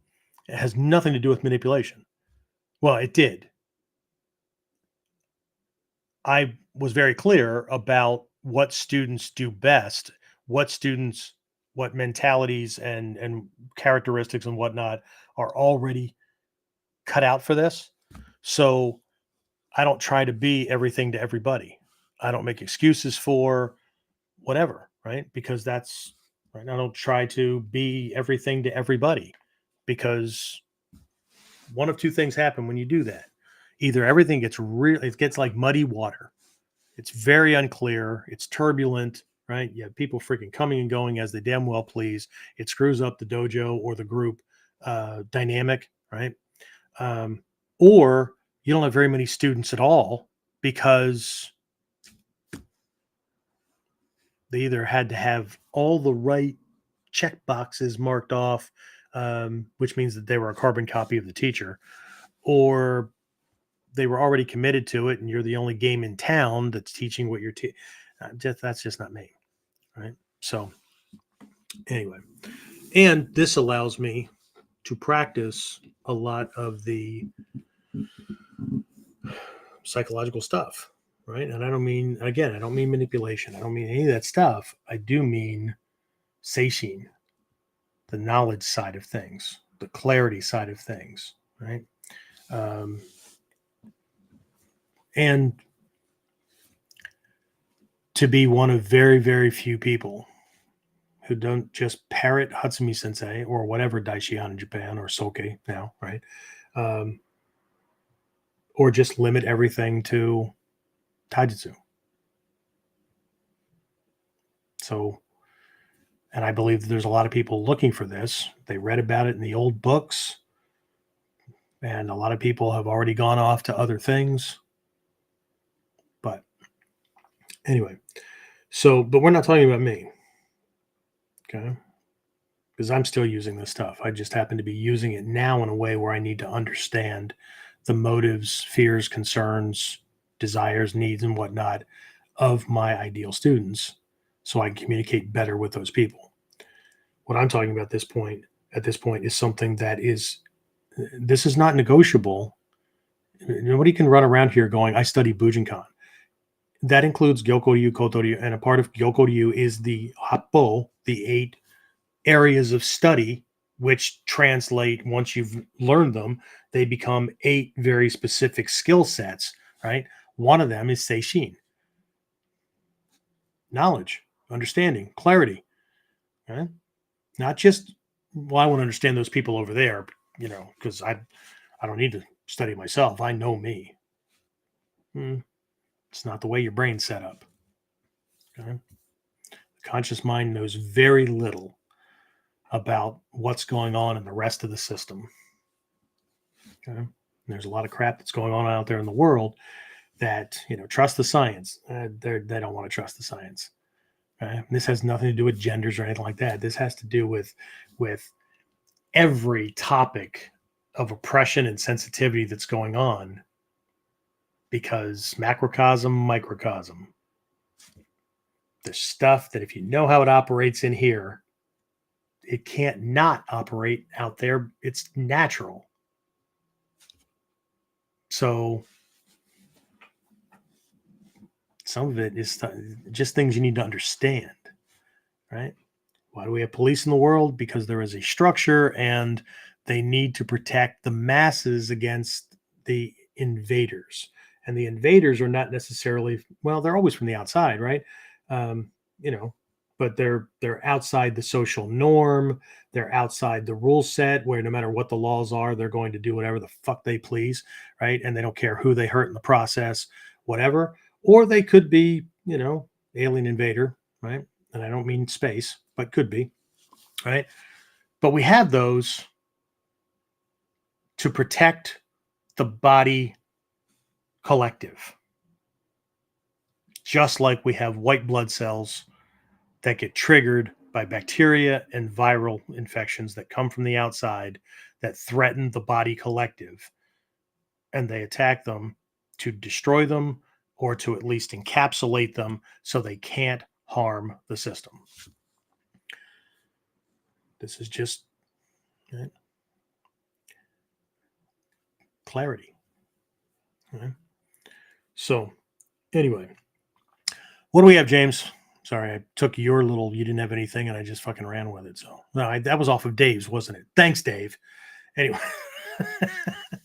It has nothing to do with manipulation. Well, it did. I was very clear about what students do best, what mentalities and characteristics and whatnot are already cut out for this. So I don't try to be everything to everybody. I don't make excuses for whatever, right? Because that's right. I don't try to be everything to everybody, because one of two things happen when you do that. Either everything it gets like muddy water. It's very unclear. It's turbulent, right? You have people freaking coming and going as they damn well please. It screws up the dojo or the group dynamic, right? Or you don't have very many students at all, because they either had to have all the right check boxes marked off, which means that they were a carbon copy of the teacher, or they were already committed to it and you're the only game in town that's teaching what you're that's just not me, right? So anyway, and this allows me to practice a lot of the psychological stuff, right? And I don't mean manipulation. I don't mean any of that stuff. I do mean seishin, the knowledge side of things, the clarity side of things, right? And to be one of very, very few people who don't just parrot Hatsumi Sensei or whatever Daishihan in Japan, or Soke now, right? Or just limit everything to taijutsu. So, and I believe that there's a lot of people looking for this. They read about it in the old books, and a lot of people have already gone off to other things. But anyway, but we're not talking about me, okay? Because I'm still using this stuff. I just happen to be using it now in a way where I need to understand the motives, fears, concerns, desires, needs, and whatnot of my ideal students, so I can communicate better with those people. What I'm talking about at this point is something that this is not negotiable. Nobody can run around here going, I study Bujinkan. That includes Gyokoryu, Kotoryu, and a part of Gyokoryu is the Happo, the 8 areas of study, which translate, once you've learned them, they become 8 very specific skill sets, right? One of them is seishin. Knowledge, understanding, clarity, right? Not just, well, I want to understand those people over there, because I don't need to study myself. I know me. It's not the way your brain's set up. Okay? The conscious mind knows very little about what's going on in the rest of the system. Okay? And there's a lot of crap that's going on out there in the world that, trust the science. They don't want to trust the science. Okay? This has nothing to do with genders or anything like that. This has to do with every topic of oppression and sensitivity that's going on, because macrocosm, microcosm. There's stuff that if you know how it operates in here, it can't not operate out there. It's natural. So some of it is just things you need to understand, right? Why do we have police in the world? Because there is a structure and they need to protect the masses against the invaders. And the invaders are not necessarily, well, they're always from the outside, right? But they're outside the social norm. They're outside the rule set, where no matter what the laws are, they're going to do whatever the fuck they please, right? And they don't care who they hurt in the process, whatever. Or they could be, alien invader, right? And I don't mean space, but could be, right? But we have those to protect the body collective. just like we have white blood cells that get triggered by bacteria and viral infections that come from the outside that threaten the body collective, and they attack them to destroy them or to at least encapsulate them so they can't harm the system. This is just right, clarity. Right? So, anyway, what do we have, James? Sorry, I took your little, you didn't have anything, and I just fucking ran with it. So, no, that was off of Dave's, wasn't it? Thanks, Dave. Anyway,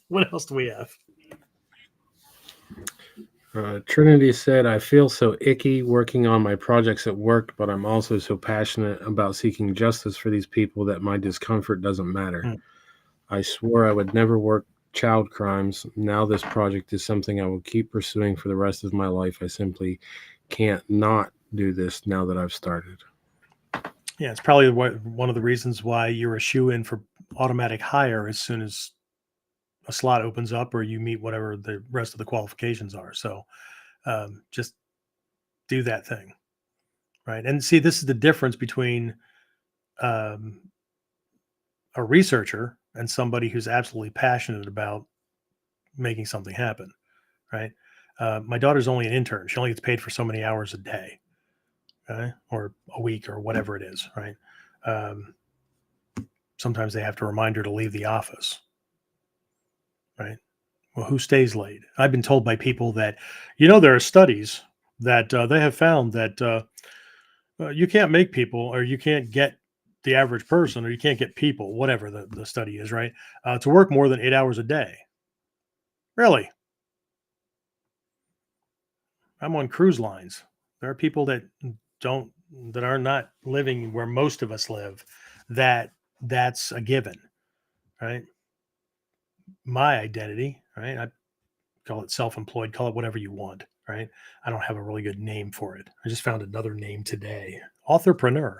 what else do we have? Trinity said, I feel so icky working on my projects at work, but I'm also so passionate about seeking justice for these people that my discomfort doesn't matter. I swore I would never work child crimes. Now this project is something I will keep pursuing for the rest of my life. I simply can't not do this now that I've started. Yeah, it's probably one of the reasons why you're a shoe-in for automatic hire as soon as a slot opens up or you meet whatever the rest of the qualifications are. So just do that thing, right? And see, this is the difference between a researcher and somebody who's absolutely passionate about making something happen, right? My daughter's only an intern. She only gets paid for so many hours a day, okay? Or a week or whatever it is, right? Sometimes they have to remind her to leave the office, right? Well, who stays late? I've been told by people that, there are studies that they have found that you can't make people, or you can't get the average person, or you can't get people, whatever the study is, right, to work more than 8 hours a day. Really? I'm on cruise lines. There are people that are not living where most of us live, that's a given, right? My identity, right? I call it self-employed, call it whatever you want, right? I don't have a really good name for it. I just found another name today, authorpreneur,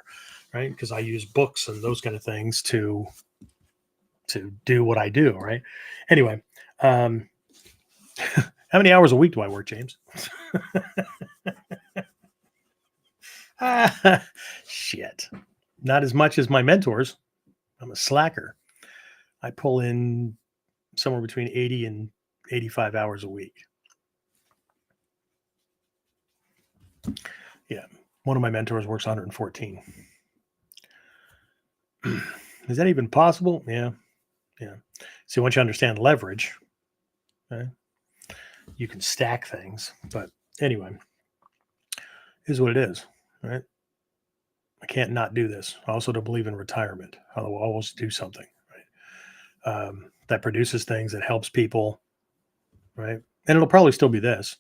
right? Because I use books and those kind of things to do what I do, right? Anyway, how many hours a week do I work, James? Shit. Not as much as my mentors. I'm a slacker. I pull in somewhere between 80 and 85 hours a week. Yeah. One of my mentors works 114. Is that even possible? Yeah. Yeah. See, once you understand leverage, okay, you can stack things. But anyway, is what it is, right? I can't not do this. I also don't believe in retirement. I will always do something, right? That produces things, that helps people, right? And it'll probably still be this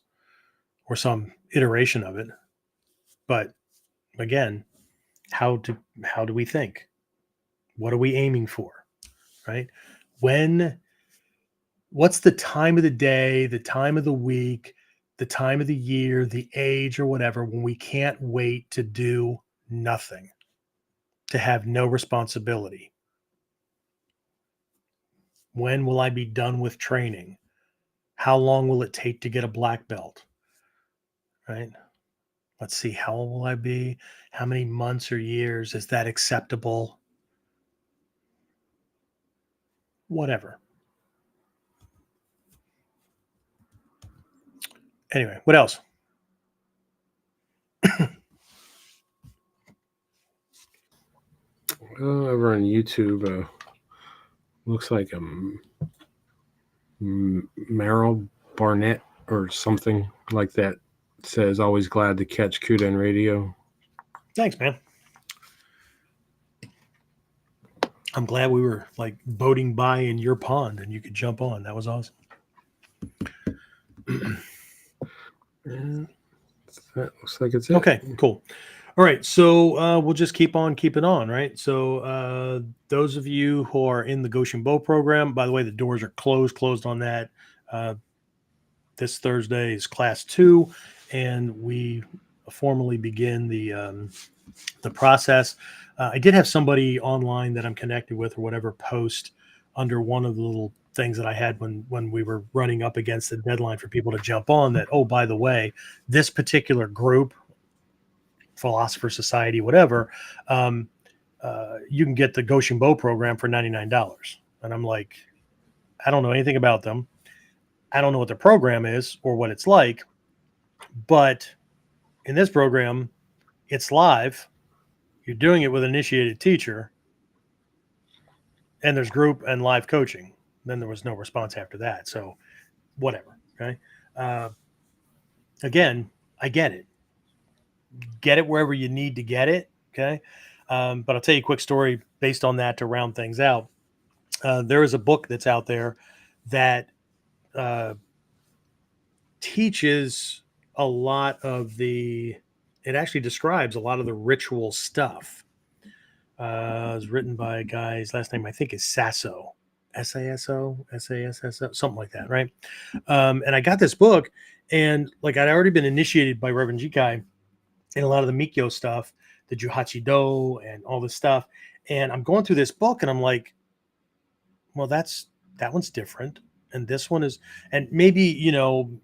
or some iteration of it. But again, how do we think? What are we aiming for, right? What's the time of the day, the time of the week, the time of the year, the age or whatever, when we can't wait to do nothing, to have no responsibility? When will I be done with training? How long will it take to get a black belt? Right? Let's see, how old will I be? How many months or years? Is that acceptable? Whatever. Anyway, what else? Over on YouTube, looks like a Merrill Barnett or something like that says, always glad to catch KUDEN radio. Thanks, man. I'm glad we were like boating by in your pond and you could jump on. That was awesome. That looks like it's it. Okay, cool. All right, so we'll just keep on keeping on, right? So those of you who are in the Goshen Bow program, by the way, the doors are closed on that. This Thursday is class 2, and we formally begin the process. I did have somebody online that I'm connected with or whatever post under one of the little things that I had when we were running up against the deadline for people to jump on, that, oh, by the way, this particular group, Philosopher Society, whatever, you can get the Goshenbo program for $99. And I'm like, I don't know anything about them. I don't know what the program is or what it's like, but in this program, it's live. You're doing it with an initiated teacher, and there's group and live coaching. Then there was no response after that. So whatever. Okay. Again, I get it. Get it wherever you need to get it. Okay. But I'll tell you a quick story based on that to round things out. There is a book that's out there that teaches a lot of it actually describes a lot of the ritual stuff. It was written by a guy, his last name I think is Sasso, S-A-S-O, S-A-S-S-O, something like that, right? And I got this book, and like I'd already been initiated by Reverend Jikai in a lot of the Mikyo stuff, the Juhachi Do and all this stuff. And I'm going through this book, and I'm like, well, that one's different. And this one is, and maybe,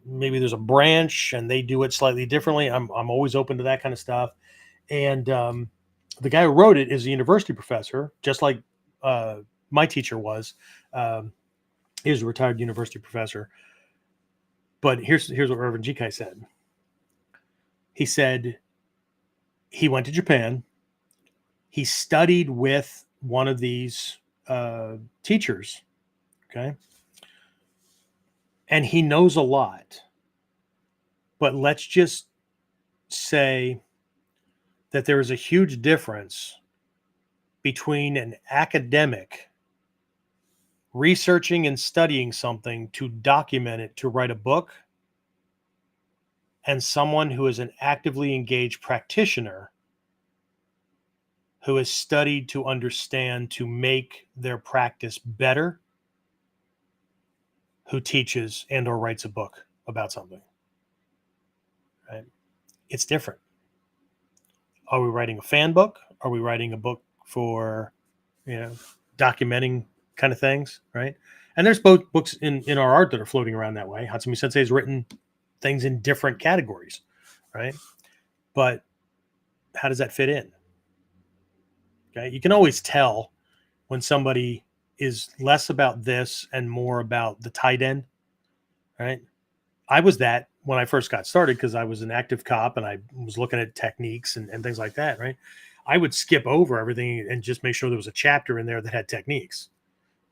maybe there's a branch and they do it slightly differently. I'm always open to that kind of stuff. And the guy who wrote it is a university professor, just like my teacher was. He was a retired university professor. But here's what Reverend Jikai said. He said he went to Japan. He studied with one of these teachers. Okay. And he knows a lot. But let's just say that there is a huge difference between an academic researching and studying something to document it, to write a book, and someone who is an actively engaged practitioner who has studied to understand, to make their practice better, who teaches and or writes a book about something. Right? It's different. Are we writing a fan book? Are we writing a book for, documenting kind of things, right? And there's both books in our art that are floating around that way. Hatsumi Sensei has written things in different categories, right? But how does that fit in? Okay, you can always tell when somebody is less about this and more about the Taiden, right? I was that when I first got started because I was an active cop and I was looking at techniques and things like that, right? I would skip over everything and just make sure there was a chapter in there that had techniques.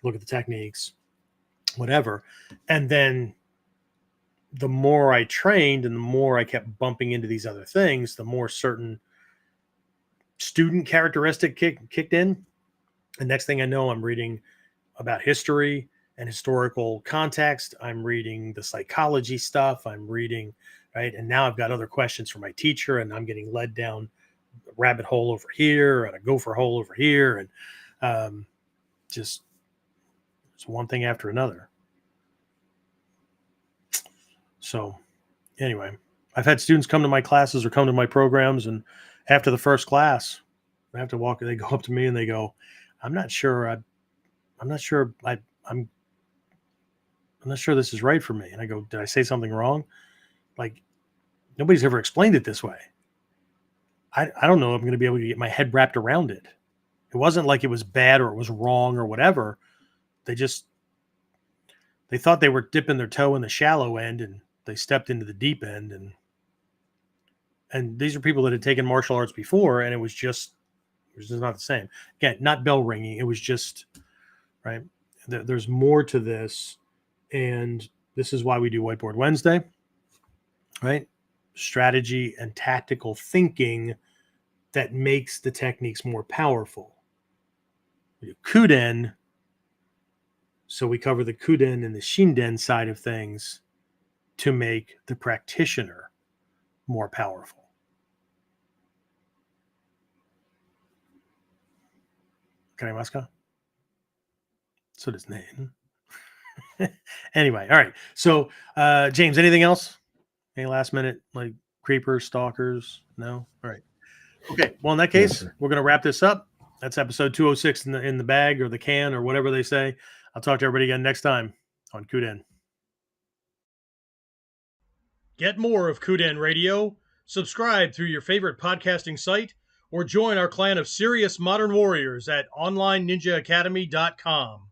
Look at the techniques, whatever. And then the more I trained and the more I kept bumping into these other things, the more certain student characteristic kicked in. And next thing I know, I'm reading about history and historical context. I'm reading the psychology stuff. I'm reading, right? And now I've got other questions for my teacher, and I'm getting led down a rabbit hole over here and a gopher hole over here. And just it's one thing after another. So anyway, I've had students come to my classes or come to my programs, and after the first class, I have to walk, they go up to me and they go, I'm not sure this is right for me. And I go, did I say something wrong? Like, nobody's ever explained it this way. I don't know if I'm going to be able to get my head wrapped around it. It wasn't like it was bad or it was wrong or whatever. They thought they were dipping their toe in the shallow end and they stepped into the deep end. And these are people that had taken martial arts before, and it was just not the same. Again, not bell ringing. It was just, right. There's more to this. And this is why we do Whiteboard Wednesday, right? Strategy and tactical thinking that makes the techniques more powerful. We do KUDEN, so we cover the KUDEN and the SHINDEN side of things to make the practitioner more powerful. Karimasu? So does Nan. Anyway, all right. So, James, anything else? Any last minute, like creepers, stalkers? No? All right. Okay. Well, in that case, we're going to wrap this up. That's episode 206 in the bag or the can or whatever they say. I'll talk to everybody again next time on KUDEN. Get more of KUDEN Radio, subscribe through your favorite podcasting site, or join our clan of serious modern warriors at onlineninjaacademy.com.